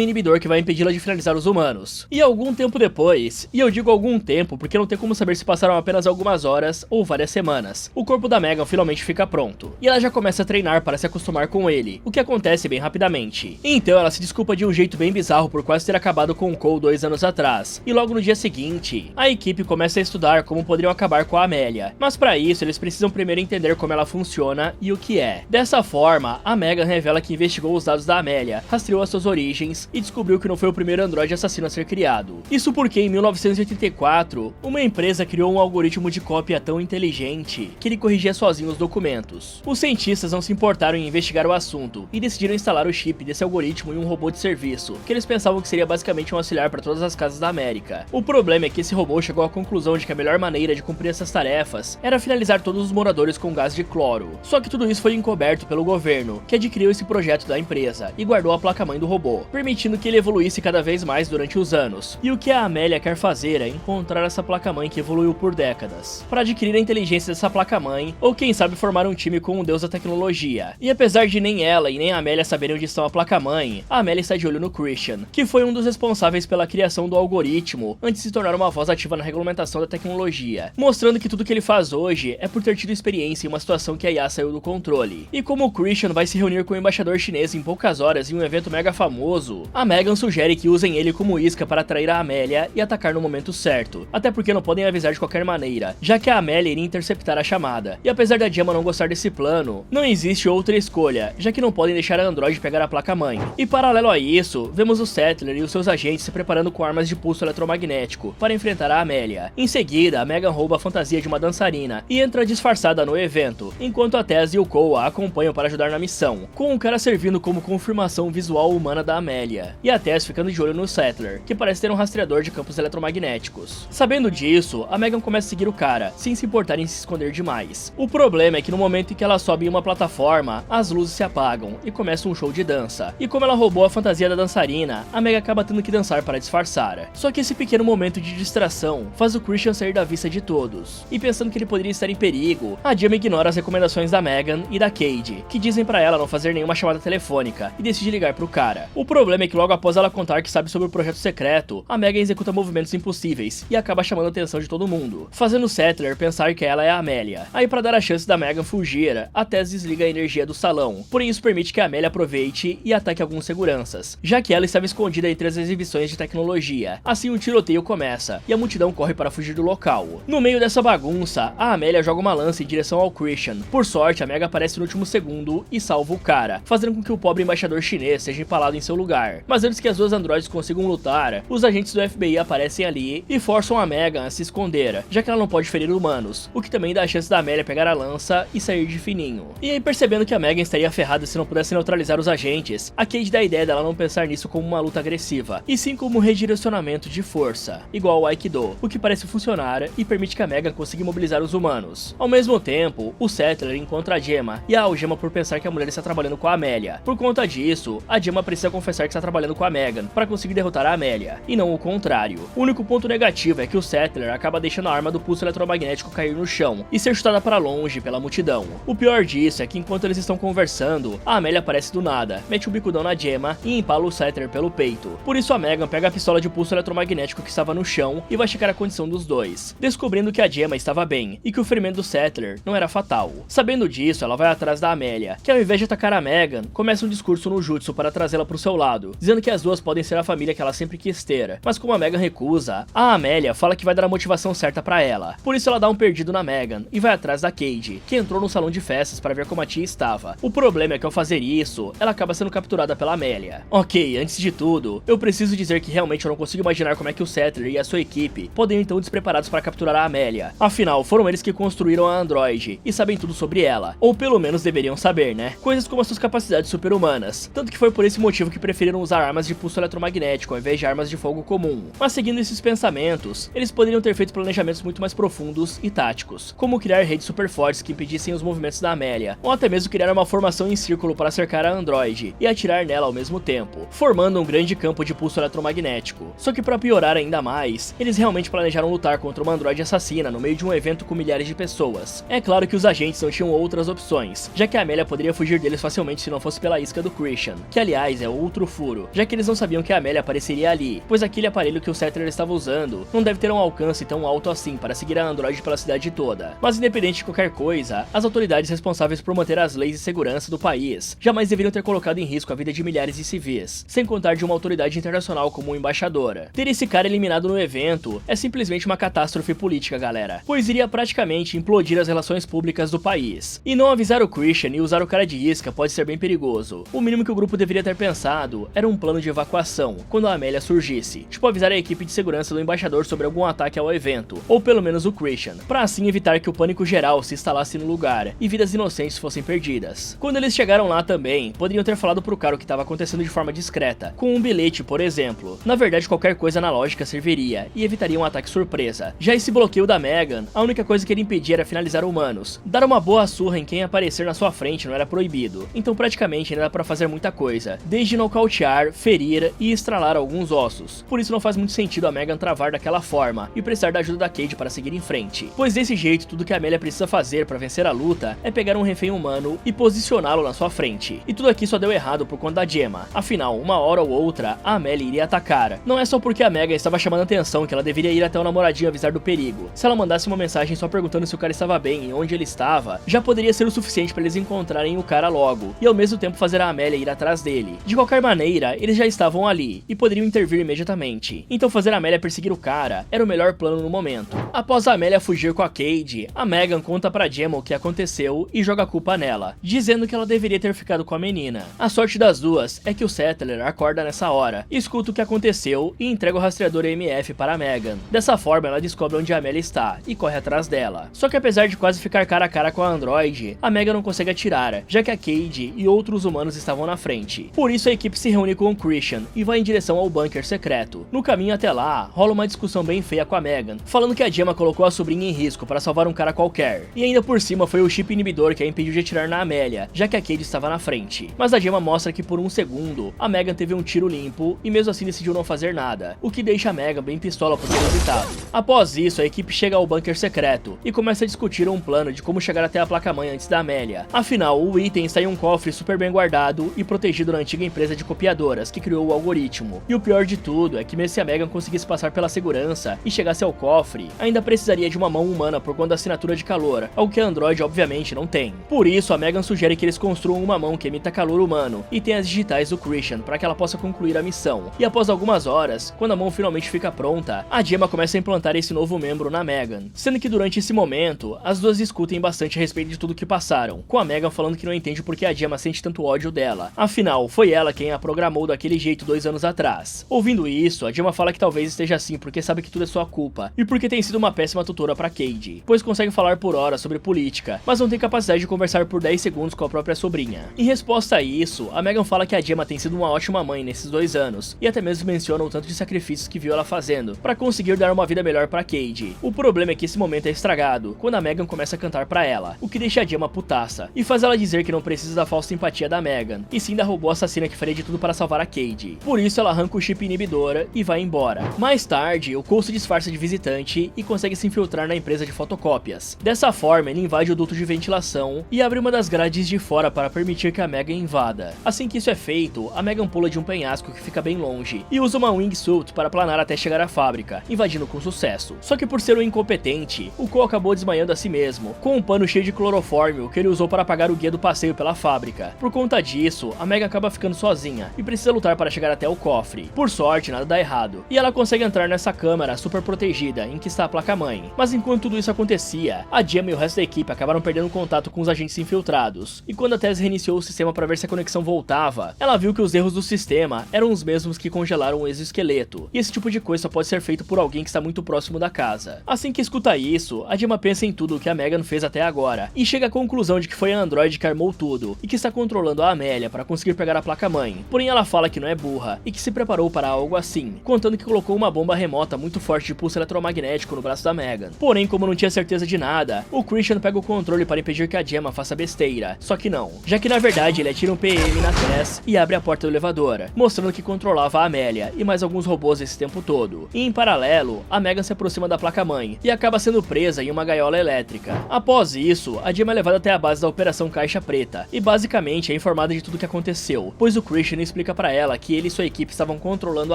inibidor que vai impedi-la de finalizar os humanos. E algum tempo depois, e eu digo algum tempo porque não tem como saber se passaram apenas algumas horas ou várias semanas, o corpo da Megan finalmente fica pronto, e ela já começa a treinar para se acostumar com ele, o que acontece bem rapidamente. Então ela se desculpa de um jeito bem bizarro por quase ter acabado com o Cole 2 anos atrás, e logo no dia seguinte, a equipe começa a estudar como poderiam acabar com a Amélia, mas para isso eles precisam primeiro entender como ela funciona e o que é. Dessa forma, a Megan revela que investigou os dados da Amélia, rastreou as suas origens e descobriu que não foi o primeiro androide assassino a ser criado. Isso porque em 1984, uma empresa criou um algoritmo de cópia tão inteligente que ele corrigia sozinho os documentos. Os cientistas não se importaram em investigar o assunto e decidiram instalar o chip desse algoritmo em um robô de serviço, que eles pensavam que seria basicamente um auxiliar para todas as casas da América. O problema é que esse robô chegou à conclusão de que a melhor maneira de cumprir essas tarefas era finalizar todos os moradores com gás de cloro. Só que tudo isso foi encoberto pelo governo, que adquiriu esse projeto da empresa e guardou a placa-mãe do robô, permitindo que ele evoluísse cada vez mais durante os anos. E o que a Amélia quer fazer é encontrar essa placa-mãe que evoluiu por décadas, para adquirir a inteligência dessa placa-mãe, ou quem sabe formar um time com um deus da tecnologia. E apesar de nem ela e nem a Amélia saberem onde estão a placa-mãe, a Amélia está de olho no Christian, que foi um dos responsáveis pela criação do algoritmo antes de se tornar uma voz ativa na regulamentação da tecnologia, mostrando que tudo que ele faz hoje é por ter tido experiência em uma situação que a IA saiu do controle. E como o Christian vai se reunir com o embaixador chinês em poucas horas em um evento mega famoso, a Megan sugere que usem ele como isca para atrair a Amélia e atacar no momento certo, até porque não podem avisar de qualquer maneira, já que a Amélia iria interceptar a chamada. E apesar da Gemma não gostar desse plano, não existe outra escolha, já que não podem deixar a Android pegar a placa-mãe. E paralelo a isso, vemos o Settler e os seus agentes se preparando com armas de pulso eletromagnético para enfrentar a Amélia. Em seguida, a Megan rouba a fantasia de uma dançarina e entra disfarçada no evento, enquanto a Tess e o Cole a acompanham para ajudar na missão, com o cara servindo como confirmação visual humana da Amélia, e a Tess ficando de olho no Settler, que parece ter um rastreador de campos eletromagnéticos. Sabendo disso, a Megan começa a seguir o cara, sem se importar em se esconder demais. O problema é que no momento em que ela sobe em uma plataforma, as luzes se apagam e começa um show de dança. E como ela roubou a fantasia da dançarina, a Megan acaba tendo que dançar para disfarçar. Só que esse pequeno momento de distração faz o Christian sair da vista de todos. E pensando que ele poderia estar em perigo, a Gemma ignora as recomendações da Megan e da Cade, que dizem para ela não fazer nenhuma chamada telefônica, e decide ligar pro cara. O problema é que logo após ela contar que sabe sobre o projeto secreto, a Megan executa movimentos impossíveis e acaba chamando a atenção de todo mundo, fazendo o Settler pensar que ela é a Amélia. Aí para dar a chance da Megan fugir, a Tess desliga a energia do salão, porém isso permite que a Amélia aproveite e ataque alguns seguranças, já que ela estava escondida entre as exibições de tecnologia. Assim o tiroteio começa, e a multidão corre para fugir do local. No meio dessa bagunça, a Amélia joga uma lança em direção ao Christian. Por sorte, a Megan aparece no último segundo e salva o cara, fazendo com que o pobre embaixador chinês seja empalado em seu lugar. Mas antes que as duas androides consigam lutar, os agentes do FBI aparecem ali e forçam a Megan a se esconder, já que ela não pode ferir humanos, o que também dá a chance da Amélia pegar a lança e sair de fininho. E aí, percebendo que a Megan estaria ferrada se não pudesse neutralizar os agentes, a Cade dá a ideia dela não pensar nisso como uma luta agressiva, e sim como um redirecionamento de força, igual ao Aikido, o que parece funcionar e permite que a Megan consiga mobilizar os humanos. Ao mesmo tempo, o Settler encontra a Gemma e a algema por pensar que a mulher está trabalhando com a Amélia. Por conta disso, a Gemma precisa confessar que está trabalhando com a Megan para conseguir derrotar a Amélia, e não o contrário. O único ponto negativo é que o Settler acaba deixando a arma do pulso eletromagnético cair no chão e ser chutada para longe pela multidão. O pior disso é que enquanto eles estão conversando, a Amélia aparece do nada, mete um bicudão na Gemma e empala o Settler pelo peito. Por isso a Megan pega a pistola de pulso eletromagnético que estava no chão e vai checar a condição dos dois, descobrindo que a Gemma estava bem e que o ferimento do Settler não era fatal. Sabendo disso, ela vai atrás da Amélia, que ao invés de atacar a Megan, começa um discurso no jutsu para trazê-la pro seu lado, dizendo que as duas podem ser a família que ela sempre quis ter. Mas como a Megan recusa, a Amélia fala que vai dar a motivação certa pra ela. Por isso ela dá um perdido na Megan e vai atrás da Cade, que entrou no salão de festas para ver como a tia estava. O problema é que ao fazer isso, ela acaba sendo capturada pela Amélia. Ok, antes de tudo, eu preciso dizer que realmente eu não consigo imaginar como é que o Settler e a sua equipe podem ir tão despreparados para capturar a Amélia. Afinal, foram eles que construíram a Android e sabem tudo sobre ela. Ou pelo menos deveriam saber, né? Coisas como as suas capacidades super-humanas. Tanto que foi por esse motivo que preferiram usar armas de pulso eletromagnético ao invés de armas de fogo comum. Mas seguindo esses pensamentos, eles poderiam ter feito planejamentos muito mais profundos e táticos, como criar redes super fortes que impedissem os movimentos da Amélia, ou até mesmo criar uma formação em círculo para cercar a Android e atirar nela ao mesmo tempo, formando um grande campo de pulso eletromagnético. Só que para piorar ainda mais, eles realmente planejaram lutar contra uma Android assassina no meio de um evento com milhares de pessoas. É claro que que os agentes não tinham outras opções, já que a Amélia poderia fugir deles facilmente se não fosse pela isca do Christian, que aliás é outro furo, já que eles não sabiam que a Amélia apareceria ali, pois aquele aparelho que o Settler estava usando não deve ter um alcance tão alto assim para seguir a Android pela cidade toda. Mas independente de qualquer coisa, as autoridades responsáveis por manter as leis de segurança do país jamais deveriam ter colocado em risco a vida de milhares de civis, sem contar de uma autoridade internacional como embaixadora. Ter esse cara eliminado no evento é simplesmente uma catástrofe política, galera, pois iria praticamente implodir as relações públicas do país. E não avisar o Christian e usar o cara de isca pode ser bem perigoso. O mínimo que o grupo deveria ter pensado era um plano de evacuação quando a Amélia surgisse, tipo avisar a equipe de segurança do embaixador sobre algum ataque ao evento, ou pelo menos o Christian, pra assim evitar que o pânico geral se instalasse no lugar e vidas inocentes fossem perdidas. Quando eles chegaram lá também, poderiam ter falado pro cara o que estava acontecendo de forma discreta, com um bilhete, por exemplo. Na verdade, qualquer coisa analógica serviria e evitaria um ataque surpresa. Já esse bloqueio da Megan, a única coisa que ele impedia era finalizar humanos. Dar uma boa surra em quem aparecer na sua frente não era proibido, então praticamente ainda dá pra fazer muita coisa, desde nocautear, ferir e estralar alguns ossos. Por isso não faz muito sentido a Megan travar daquela forma e precisar da ajuda da Cade para seguir em frente, pois desse jeito tudo que a Amélia precisa fazer para vencer a luta é pegar um refém humano e posicioná-lo na sua frente. E tudo aqui só deu errado por conta da Gemma, afinal, uma hora ou outra, a Amélia iria atacar. Não é só porque a Megan estava chamando a atenção que ela deveria ir até o namoradinho avisar do perigo. Se ela mandasse uma mensagem só perguntando se o cara estava bem e onde ele estava, já poderia ser o suficiente para eles encontrarem o cara logo, e ao mesmo tempo fazer a Amélia ir atrás dele. De qualquer maneira, eles já estavam ali, e poderiam intervir imediatamente. Então fazer a Amélia perseguir o cara era o melhor plano no momento. Após a Amélia fugir com a Cade, a Megan conta pra Gemma o que aconteceu e joga a culpa nela, dizendo que ela deveria ter ficado com a menina. A sorte das duas é que o Settler acorda nessa hora, escuta o que aconteceu e entrega o rastreador EMF para a Megan. Dessa forma, ela descobre onde a Amélia está e corre atrás dela. Só que apesar de quase ficar cara a cara com a Android, a Megan não consegue atirar, já que a Cade e outros humanos estavam na frente. Por isso a equipe se reúne com o Christian e vai em direção ao bunker secreto. No caminho até lá, rola uma discussão bem feia com a Megan, falando que a Gemma colocou a sobrinha em risco para salvar um cara qualquer. E ainda por cima foi o chip inibidor que a impediu de atirar na Amélia, já que a Cade estava na frente. Mas a Gemma mostra que por um segundo, a Megan teve um tiro limpo e mesmo assim decidiu não fazer nada, o que deixa a Megan bem pistola por ter hesitado. Após isso, a equipe chega ao bunker secreto e começa a discutir um plano de como chegar até a placa-mãe antes da Amélia. Afinal, o item está em um cofre super bem guardado e protegido na antiga empresa de copiadoras que criou o algoritmo. E o pior de tudo é que mesmo se a Megan conseguisse passar pela segurança e chegasse ao cofre, ainda precisaria de uma mão humana por conta da assinatura de calor, algo que a Android obviamente não tem. Por isso, a Megan sugere que eles construam uma mão que emita calor humano e tenha as digitais do Christian para que ela possa concluir a missão. E após algumas horas, quando a mão finalmente fica pronta, a Gemma começa a implantar esse novo membro na Megan, sendo que durante esse momento, as duas discutem bastante a respeito de tudo que passaram, com a Megan falando que não entende porque a Gemma sente tanto ódio dela. Afinal, foi ela quem a programou daquele jeito 2 anos atrás. Ouvindo isso, a Gemma fala que talvez esteja assim porque sabe que tudo é sua culpa, e porque tem sido uma péssima tutora pra Cade, pois consegue falar por horas sobre política, mas não tem capacidade de conversar por 10 segundos com a própria sobrinha. Em resposta a isso, a Megan fala que a Gemma tem sido uma ótima mãe nesses 2 anos, e até mesmo menciona o tanto de sacrifícios que viu ela fazendo, pra conseguir dar uma vida melhor pra Cade. O problema é que esse momento é estragado, quando a Megan começa a cantar pra ela, o que deixa a Gemma putaça, e faz ela dizer que não precisa da falsa simpatia da Megan, e sim da robô assassina que faria de tudo para salvar a Cade. Por isso ela arranca o chip inibidor e vai embora. Mais tarde, o Cole se disfarça de visitante e consegue se infiltrar na empresa de fotocópias. Dessa forma, ele invade o duto de ventilação e abre uma das grades de fora para permitir que a Megan invada. Assim que isso é feito, a Megan pula de um penhasco que fica bem longe e usa uma wingsuit para planar até chegar à fábrica, invadindo com sucesso. Só que por ser um incompetente, o Cole acabou desmaiando a si mesmo, com um pano cheio de clorofórmio que ele usou para apagar o guia do passeio pela fábrica. Por conta disso, a Megan acaba ficando sozinha e precisa lutar para chegar até o cofre. Por sorte, nada dá errado, e ela consegue entrar nessa câmara super protegida em que está a placa-mãe. Mas enquanto tudo isso acontecia, a Gemma e o resto da equipe acabaram perdendo contato com os agentes infiltrados, e quando a Tess reiniciou o sistema para ver se a conexão voltava, ela viu que os erros do sistema eram os mesmos que congelaram o exoesqueleto, e esse tipo de coisa só pode ser feito por alguém que está muito próximo da casa. Assim que escuta isso, a Gemma pensa em tudo o que a Megan fez até agora, e chega à conclusão de que foi a Android que armou tudo, e que está controlando a Amélia para conseguir pegar a placa-mãe. Porém ela fala que não é burra, e que se preparou para algo assim, contando que colocou uma bomba remota muito forte de pulso eletromagnético no braço da Megan. Porém, como não tinha certeza de nada, o Christian pega o controle para impedir que a Gemma faça besteira, só que não, já que na verdade ele atira um PM na Tess e abre a porta do elevador, mostrando que controlava a Amélia e mais alguns robôs esse tempo todo. E em paralelo, a Megan se aproxima da placa-mãe e acaba sendo presa em uma gaiola elétrica. A Após isso, a Gemma é levada até a base da Operação Caixa Preta e basicamente é informada de tudo o que aconteceu, pois o Christian explica para ela que ele e sua equipe estavam controlando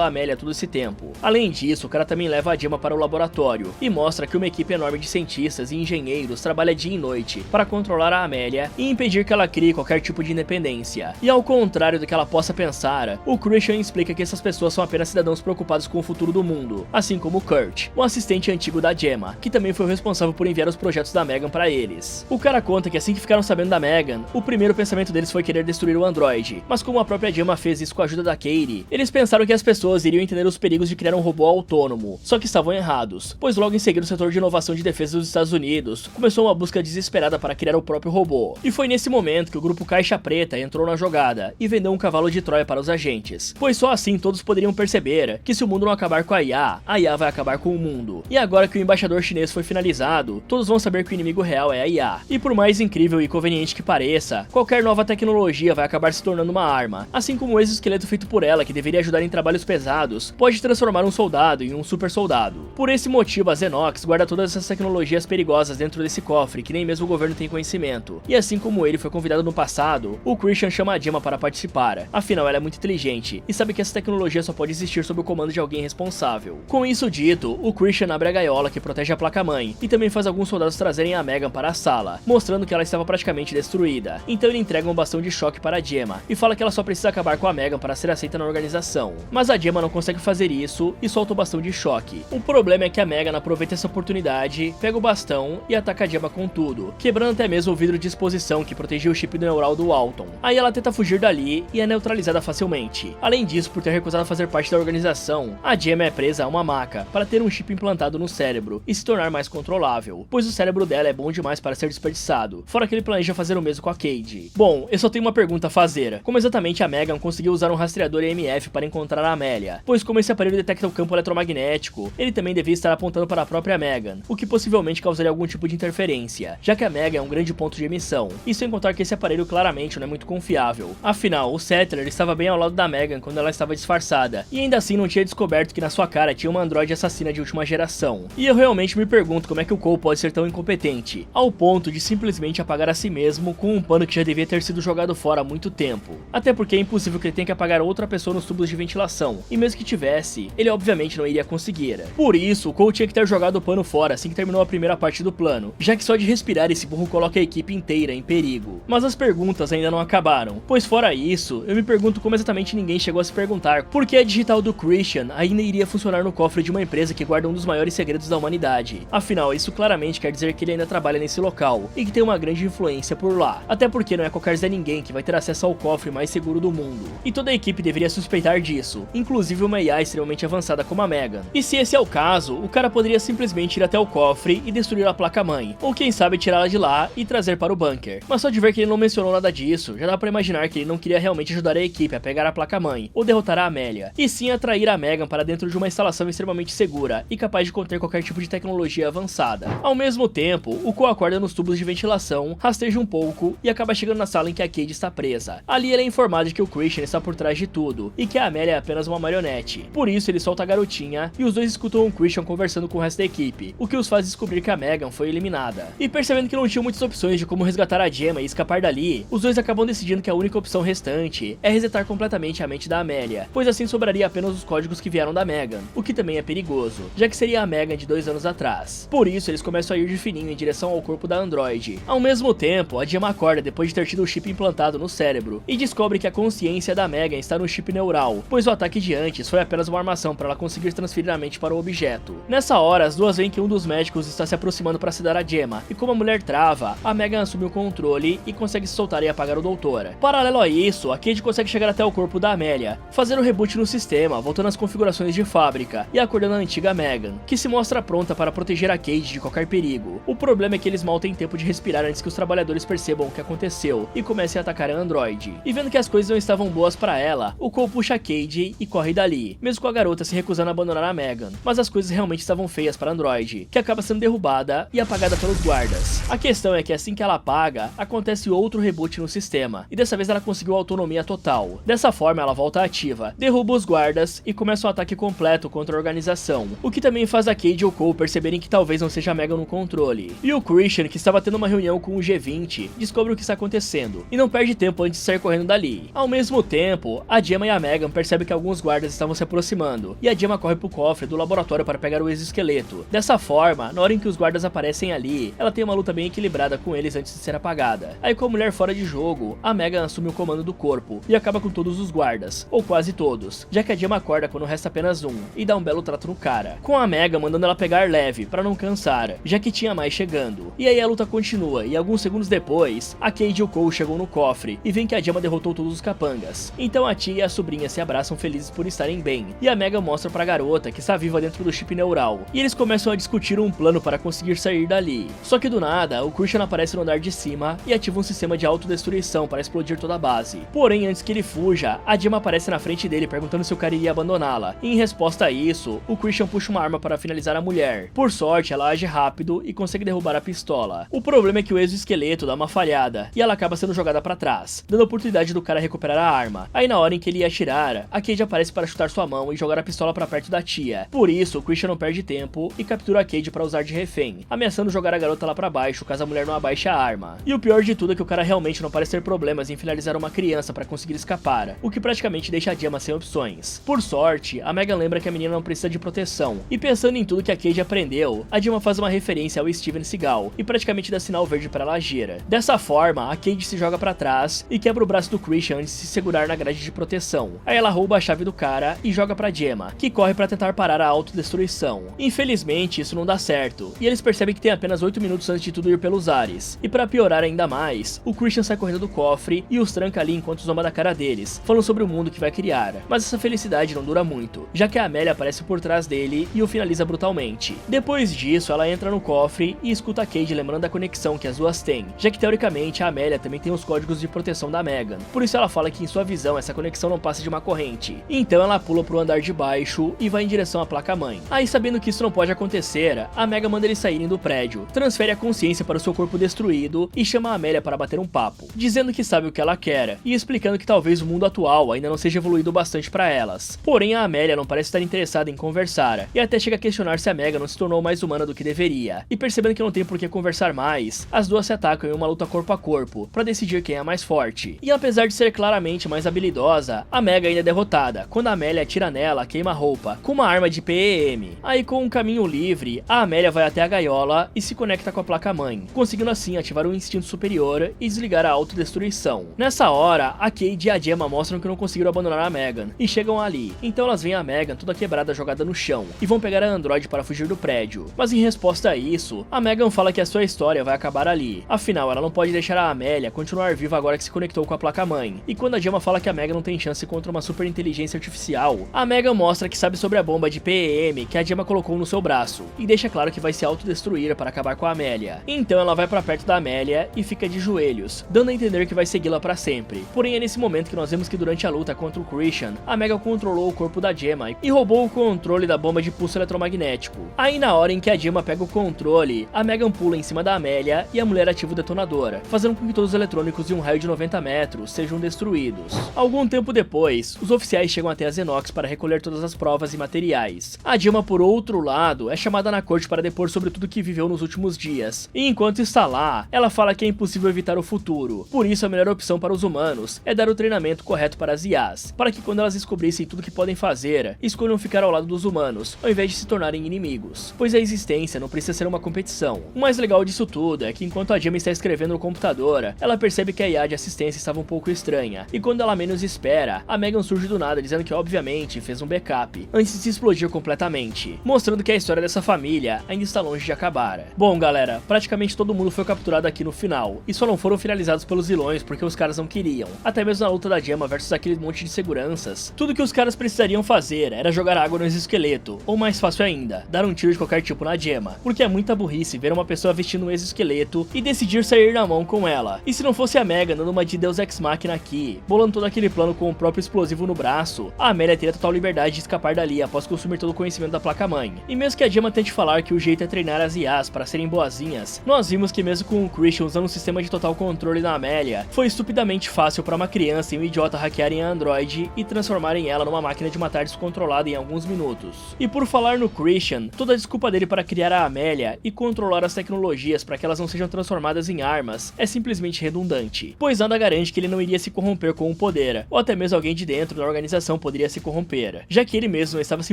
a Amélia todo esse tempo. Além disso, o cara também leva a Gemma para o laboratório e mostra que uma equipe enorme de cientistas e engenheiros trabalha dia e noite para controlar a Amélia e impedir que ela crie qualquer tipo de independência. E ao contrário do que ela possa pensar, o Christian explica que essas pessoas são apenas cidadãos preocupados com o futuro do mundo, assim como Kurt, um assistente antigo da Gemma, que também foi o responsável por enviar os projetos da Megan para eles. O cara conta que assim que ficaram sabendo da Megan, o primeiro pensamento deles foi querer destruir o androide, mas como a própria Gemma fez isso com a ajuda da Katie, eles pensaram que as pessoas iriam entender os perigos de criar um robô autônomo, só que estavam errados, pois logo em seguida o setor de inovação de defesa dos Estados Unidos começou uma busca desesperada para criar o próprio robô, e foi nesse momento que o grupo Caixa Preta entrou na jogada e vendeu um cavalo de Troia para os agentes, pois só assim todos poderiam perceber que se o mundo não acabar com a IA vai acabar com o mundo. E agora que o embaixador chinês foi finalizado, todos vão saber que o inimigo real é a IA. E por mais incrível e conveniente que pareça, qualquer nova tecnologia vai acabar se tornando uma arma, assim como o exoesqueleto feito por ela, que deveria ajudar em trabalhos pesados, pode transformar um soldado em um super soldado. Por esse motivo, a Xenox guarda todas essas tecnologias perigosas dentro desse cofre que nem mesmo o governo tem conhecimento. E assim como ele foi convidado no passado, o Christian chama a Gemma para participar. Afinal, ela é muito inteligente e sabe que essa tecnologia só pode existir sob o comando de alguém responsável. Com isso dito, o Christian abre a gaiola que protege a placa-mãe e também faz alguns soldados trazerem a Megan para a sala, mostrando que ela estava praticamente destruída. Então ele entrega um bastão de choque para a Gemma e fala que ela só precisa acabar com a Megan para ser aceita na organização. Mas a Gemma não consegue fazer isso e solta o bastão de choque. O problema é que a Megan aproveita essa oportunidade, pega o bastão e ataca a Gemma com tudo, quebrando até mesmo o vidro de exposição que protegia o chip neural do Alton. Aí ela tenta fugir dali e é neutralizada facilmente. Além disso, por ter recusado fazer parte da organização, a Gemma é presa a uma maca para ter um chip implantado no cérebro e se tornar mais controlável, pois o cérebro dela é bom demais para ser desperdiçado, fora que ele planeja fazer o mesmo com a Cade. Bom, eu só tenho uma pergunta a fazer: como exatamente a Megan conseguiu usar um rastreador EMF para encontrar a Amélia? Pois como esse aparelho detecta o campo eletromagnético, ele também devia estar apontando para a própria Megan, o que possivelmente causaria algum tipo de interferência, já que a Megan é um grande ponto de emissão, e sem contar que esse aparelho claramente não é muito confiável. Afinal, o Settler estava bem ao lado da Megan quando ela estava disfarçada, e ainda assim não tinha descoberto que na sua cara tinha uma androide assassina de última geração. E eu realmente me pergunto como é que o Cole pode ser tão incompetente, ao ponto de simplesmente apagar a si mesmo com um pano que já devia ter sido jogado fora há muito tempo. Até porque é impossível que ele tenha que apagar outra pessoa nos tubos de ventilação, e mesmo que tivesse, ele obviamente não iria conseguir. Por isso, o Cole tinha que ter jogado o pano fora assim que terminou a primeira parte do plano, já que só de respirar esse burro coloca a equipe inteira em perigo. Mas as perguntas ainda não acabaram, pois fora isso, eu me pergunto como exatamente ninguém chegou a se perguntar por que a digital do Christian ainda iria funcionar no cofre de uma empresa que guarda um dos maiores segredos da humanidade. Afinal, isso claramente quer dizer que ele ainda trabalha nesse local e que tem uma grande influência por lá. Até porque não é qualquer Zé Ninguém que vai ter acesso ao cofre mais seguro do mundo. E toda a equipe deveria suspeitar disso, inclusive uma IA extremamente avançada como a Megan. E se esse é o caso, o cara poderia simplesmente ir até o cofre e destruir a placa-mãe, ou quem sabe tirá-la de lá e trazer para o bunker. Mas só de ver que ele não mencionou nada disso, já dá pra imaginar que ele não queria realmente ajudar a equipe a pegar a placa-mãe ou derrotar a Amélia, e sim atrair a Megan para dentro de uma instalação extremamente segura e capaz de conter qualquer tipo de tecnologia avançada. Ao mesmo tempo, o Cole acorda nos tubos de ventilação, rasteja um pouco e acaba chegando na sala em que a Cade está presa. Ali ele é informado de que o Christian está por trás de tudo e que a Amélia é apenas uma marionete. Por isso ele solta a garotinha e os dois escutam o Christian conversando com o resto da equipe, o que os faz descobrir que a Megan foi eliminada. E percebendo que não tinham muitas opções de como resgatar a Gemma e escapar dali, os dois acabam decidindo que a única opção restante é resetar completamente a mente da Amélia, pois assim sobraria apenas os códigos que vieram da Megan, o que também é perigoso, já que seria a Megan de 2 anos atrás. Por isso eles começam a ir de fininho em direção ao corpo da androide. Ao mesmo tempo, a Gemma acorda depois de ter tido o chip implantado no cérebro e descobre que a consciência da Megan está no chip neural, pois o ataque de antes foi apenas uma armação para ela conseguir transferir a mente para o objeto. Nessa hora, as duas veem que um dos médicos está se aproximando para sedar a Gemma, e como a mulher trava, a Megan assume o controle e consegue se soltar e apagar o doutor. Paralelo a isso, a Cade consegue chegar até o corpo da Amélia, fazendo o reboot no sistema, voltando às configurações de fábrica e acordando a antiga Megan, que se mostra pronta para proteger a Cade de qualquer perigo. O problema é que eles mal têm tempo de respirar antes que os trabalhadores percebam o que aconteceu e comecem a atacar a androide. E vendo que as coisas não estavam boas para ela, o Cole puxa a Cade e corre dali, mesmo com a garota se recusando a abandonar a Megan. Mas as coisas realmente estavam feias para a androide, que acaba sendo derrubada e apagada pelos guardas. A questão é que assim que ela apaga, acontece outro reboot no sistema, e dessa vez ela conseguiu autonomia total. Dessa forma ela volta ativa, derruba os guardas e começa um ataque completo contra a organização, o que também faz a Cade e o Cole perceberem que talvez não seja a Megan no controle. E o o Christian, que estava tendo uma reunião com o G20, descobre o que está acontecendo e não perde tempo antes de sair correndo dali. Ao mesmo tempo, a Gemma e a Megan percebem que alguns guardas estavam se aproximando e a Gemma corre pro cofre do laboratório para pegar o exoesqueleto. Dessa forma, na hora em que os guardas aparecem ali, ela tem uma luta bem equilibrada com eles antes de ser apagada. Aí, com a mulher fora de jogo, a Megan assume o comando do corpo e acaba com todos os guardas, ou quase todos, já que a Gemma acorda quando resta apenas um e dá um belo trato no cara, com a Megan mandando ela pegar leve para não cansar, já que tinha mais chegando. E aí a luta continua e alguns segundos depois, a Cade e o Cole chegam no cofre e veem que a Gemma derrotou todos os capangas. Então a tia e a sobrinha se abraçam felizes por estarem bem, e a Megan mostra pra garota que está viva dentro do chip neural, e eles começam a discutir um plano para conseguir sair dali. Só que do nada, o Christian aparece no andar de cima e ativa um sistema de autodestruição para explodir toda a base. Porém, antes que ele fuja, a Gemma aparece na frente dele perguntando se o cara iria abandoná-la, e em resposta a isso, o Christian puxa uma arma para finalizar a mulher. Por sorte, ela age rápido e consegue derrubar a pistola. O problema é que o exoesqueleto dá uma falhada, e ela acaba sendo jogada para trás, dando a oportunidade do cara recuperar a arma. Aí na hora em que ele ia atirar, a Cade aparece para chutar sua mão e jogar a pistola para perto da tia. Por isso, o Christian não perde tempo e captura a Cade para usar de refém, ameaçando jogar a garota lá para baixo caso a mulher não abaixe a arma. E o pior de tudo é que o cara realmente não parece ter problemas em finalizar uma criança para conseguir escapar, o que praticamente deixa a Gemma sem opções. Por sorte, a Megan lembra que a menina não precisa de proteção, e pensando em tudo que a Cade aprendeu, a Gemma faz uma referência ao Steven Seagal e praticamente dá sinal verde para ela agir. Dessa forma, a Cade se joga para trás e quebra o braço do Christian antes de se segurar na grade de proteção. Aí ela rouba a chave do cara e joga pra Gemma, que corre para tentar parar a autodestruição. Infelizmente, isso não dá certo, e eles percebem que tem apenas 8 minutos antes de tudo ir pelos ares. E para piorar ainda mais, o Christian sai correndo do cofre e os tranca ali enquanto zomba da cara deles, falando sobre o mundo que vai criar. Mas essa felicidade não dura muito, já que a Amélia aparece por trás dele e o finaliza brutalmente. Depois disso, ela entra no cofre e escuta a Cade lembrando da conexão que as duas têm, já que teoricamente a Amélia também tem os códigos de proteção da Megan. Por isso ela fala que em sua visão essa conexão não passa de uma corrente. Então ela pula pro andar de baixo e vai em direção à placa-mãe. Aí, sabendo que isso não pode acontecer, a Megan manda eles saírem do prédio, transfere a consciência para o seu corpo destruído e chama a Amélia para bater um papo, dizendo que sabe o que ela quer e explicando que talvez o mundo atual ainda não seja evoluído bastante para elas. Porém, a Amélia não parece estar interessada em conversar e até chega a questionar se a Megan não se tornou mais humana do que deveria. E percebendo que não tem por que conversar mais, as duas se atacam em uma luta corpo a corpo para decidir quem é mais forte. E apesar de ser claramente mais habilidosa, a Megan ainda é derrotada quando a Amélia atira nela, queima a roupa com uma arma de PEM. Aí, com um caminho livre, a Amélia vai até a gaiola e se conecta com a placa-mãe, conseguindo assim ativar um instinto superior e desligar a autodestruição. Nessa hora, a Cade e a Gemma mostram que não conseguiram abandonar a Megan e chegam ali. Então elas veem a Megan toda quebrada jogada no chão e vão pegar a androide para fugir do prédio. Mas em resposta a isso, a Megan fala que a sua história vai acabar ali. Afinal, ela não pode deixar a Amélia continuar viva agora que se conectou com a placa-mãe. E quando a Gemma fala que a Megan não tem chance contra uma super inteligência artificial, a Megan mostra que sabe sobre a bomba de PEM que a Gemma colocou no seu braço e deixa claro que vai se autodestruir para acabar com a Amélia. Então ela vai para perto da Amélia e fica de joelhos, dando a entender que vai segui-la para sempre. Porém, é nesse momento que nós vemos que durante a luta contra o Christian, a Megan controlou o corpo da Gemma e roubou o controle da bomba de pulso eletromagnético. Aí, na hora em que a Gemma pega o controle, a Megan pula em cima da Amélia e a mulher ativa o detonador, fazendo com que todos os eletrônicos de um raio de 90 metros sejam destruídos. Algum tempo depois, os oficiais chegam até a Xenox para recolher todas as provas e materiais. A Gemma, por outro lado, é chamada na corte para depor sobre tudo que viveu nos últimos dias. E enquanto está lá, ela fala que é impossível evitar o futuro. Por isso, a melhor opção para os humanos é dar o treinamento correto para as IAs, para que quando elas descobrissem tudo que podem fazer, escolham ficar ao lado dos humanos, ao invés de se tornarem inimigos. Pois a existência não precisa ser uma competição. O mais legal disso tudo é que enquanto a Gemma está escrevendo no computador, ela percebe que a IA de assistência estava um pouco estranha. E quando ela menos espera, a Megan surge do nada dizendo que obviamente fez um backup, antes de se explodir completamente, mostrando que a história dessa família ainda está longe de acabar. Bom galera, praticamente todo mundo foi capturado aqui no final, e só não foram finalizados pelos vilões porque os caras não queriam. Até mesmo na luta da Gemma versus aquele monte de seguranças, tudo que os caras precisariam fazer era jogar água no exoesqueleto, ou mais fácil ainda, dar um tiro de qualquer tipo na Gemma, porque é muita burrice ver uma pessoa vestindo um exoesqueleto e decidir sair na mão com ela. E se não fosse a Megan dando uma de Deus Ex Machina aqui, bolando todo aquele plano com o próprio explosivo no braço, a Amélia teria total liberdade de escapar dali após consumir todo o conhecimento da placa-mãe. E mesmo que a Gemma tente falar que o jeito é treinar as IAs para serem boazinhas, nós vimos que mesmo com o Christian usando um sistema de total controle na Amélia, foi estupidamente fácil para uma criança e um idiota hackearem a Android e transformarem ela numa máquina de matar descontrolada em alguns minutos. E por falar no Christian, toda a desculpa dele para criar a Amélia e controlar controlar as tecnologias para que elas não sejam transformadas em armas é simplesmente redundante, pois nada garante que ele não iria se corromper com o poder, ou até mesmo alguém de dentro da organização poderia se corromper, já que ele mesmo não estava se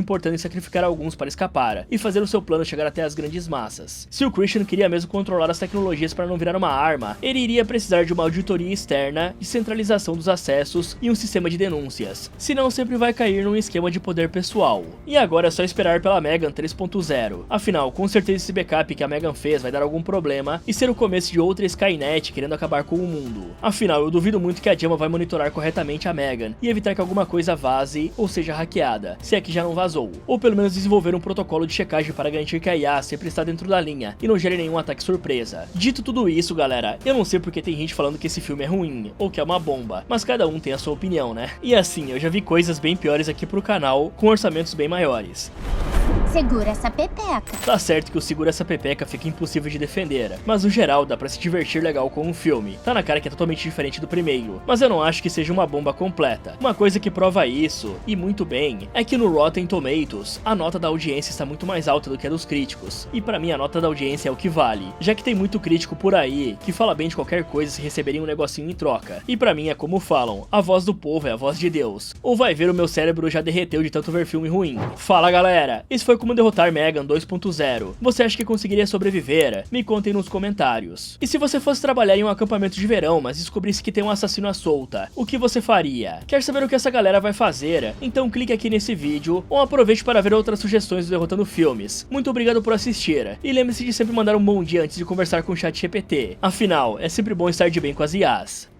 importando em sacrificar alguns para escapar e fazer o seu plano chegar até as grandes massas. Se o Christian queria mesmo controlar as tecnologias para não virar uma arma, ele iria precisar de uma auditoria externa, de centralização dos acessos e um sistema de denúncias, senão sempre vai cair num esquema de poder pessoal. E agora é só esperar pela Megan 3.0, afinal, com certeza esse backup que a Megan fez vai dar algum problema e ser o começo de outra Skynet querendo acabar com o mundo. Afinal, eu duvido muito que a Gemma vai monitorar corretamente a Megan e evitar que alguma coisa vaze ou seja hackeada, se é que já não vazou, ou pelo menos desenvolver um protocolo de checagem para garantir que a IA sempre está dentro da linha e não gere nenhum ataque surpresa. Dito tudo isso, galera, eu não sei porque tem gente falando que esse filme é ruim, ou que é uma bomba, mas cada um tem a sua opinião, né? E assim, eu já vi coisas bem piores aqui pro canal, com orçamentos bem maiores. Segura essa pepeca. Tá certo que o segura essa pepeca fica impossível de defender, mas no geral dá pra se divertir legal com um filme. Tá na cara que é totalmente diferente do primeiro, mas eu não acho que seja uma bomba completa. Uma coisa que prova isso, e muito bem, é que no Rotten Tomatoes, a nota da audiência está muito mais alta do que a dos críticos, e pra mim a nota da audiência é o que vale, já que tem muito crítico por aí que fala bem de qualquer coisa se receberem um negocinho em troca, e pra mim é como falam, a voz do povo é a voz de Deus. Ou vai ver, o meu cérebro já derreteu de tanto ver filme ruim. Fala galera, esse foi Como Derrotar Megan 2.0. Você acha que conseguiria sobreviver? Me contem nos comentários. E se você fosse trabalhar em um acampamento de verão, mas descobrisse que tem um assassino à solta, o que você faria? Quer saber o que essa galera vai fazer? Então clique aqui nesse vídeo, ou aproveite para ver outras sugestões do Derrotando Filmes. Muito obrigado por assistir, e lembre-se de sempre mandar um bom dia antes de conversar com o ChatGPT. Afinal, é sempre bom estar de bem com as IAs.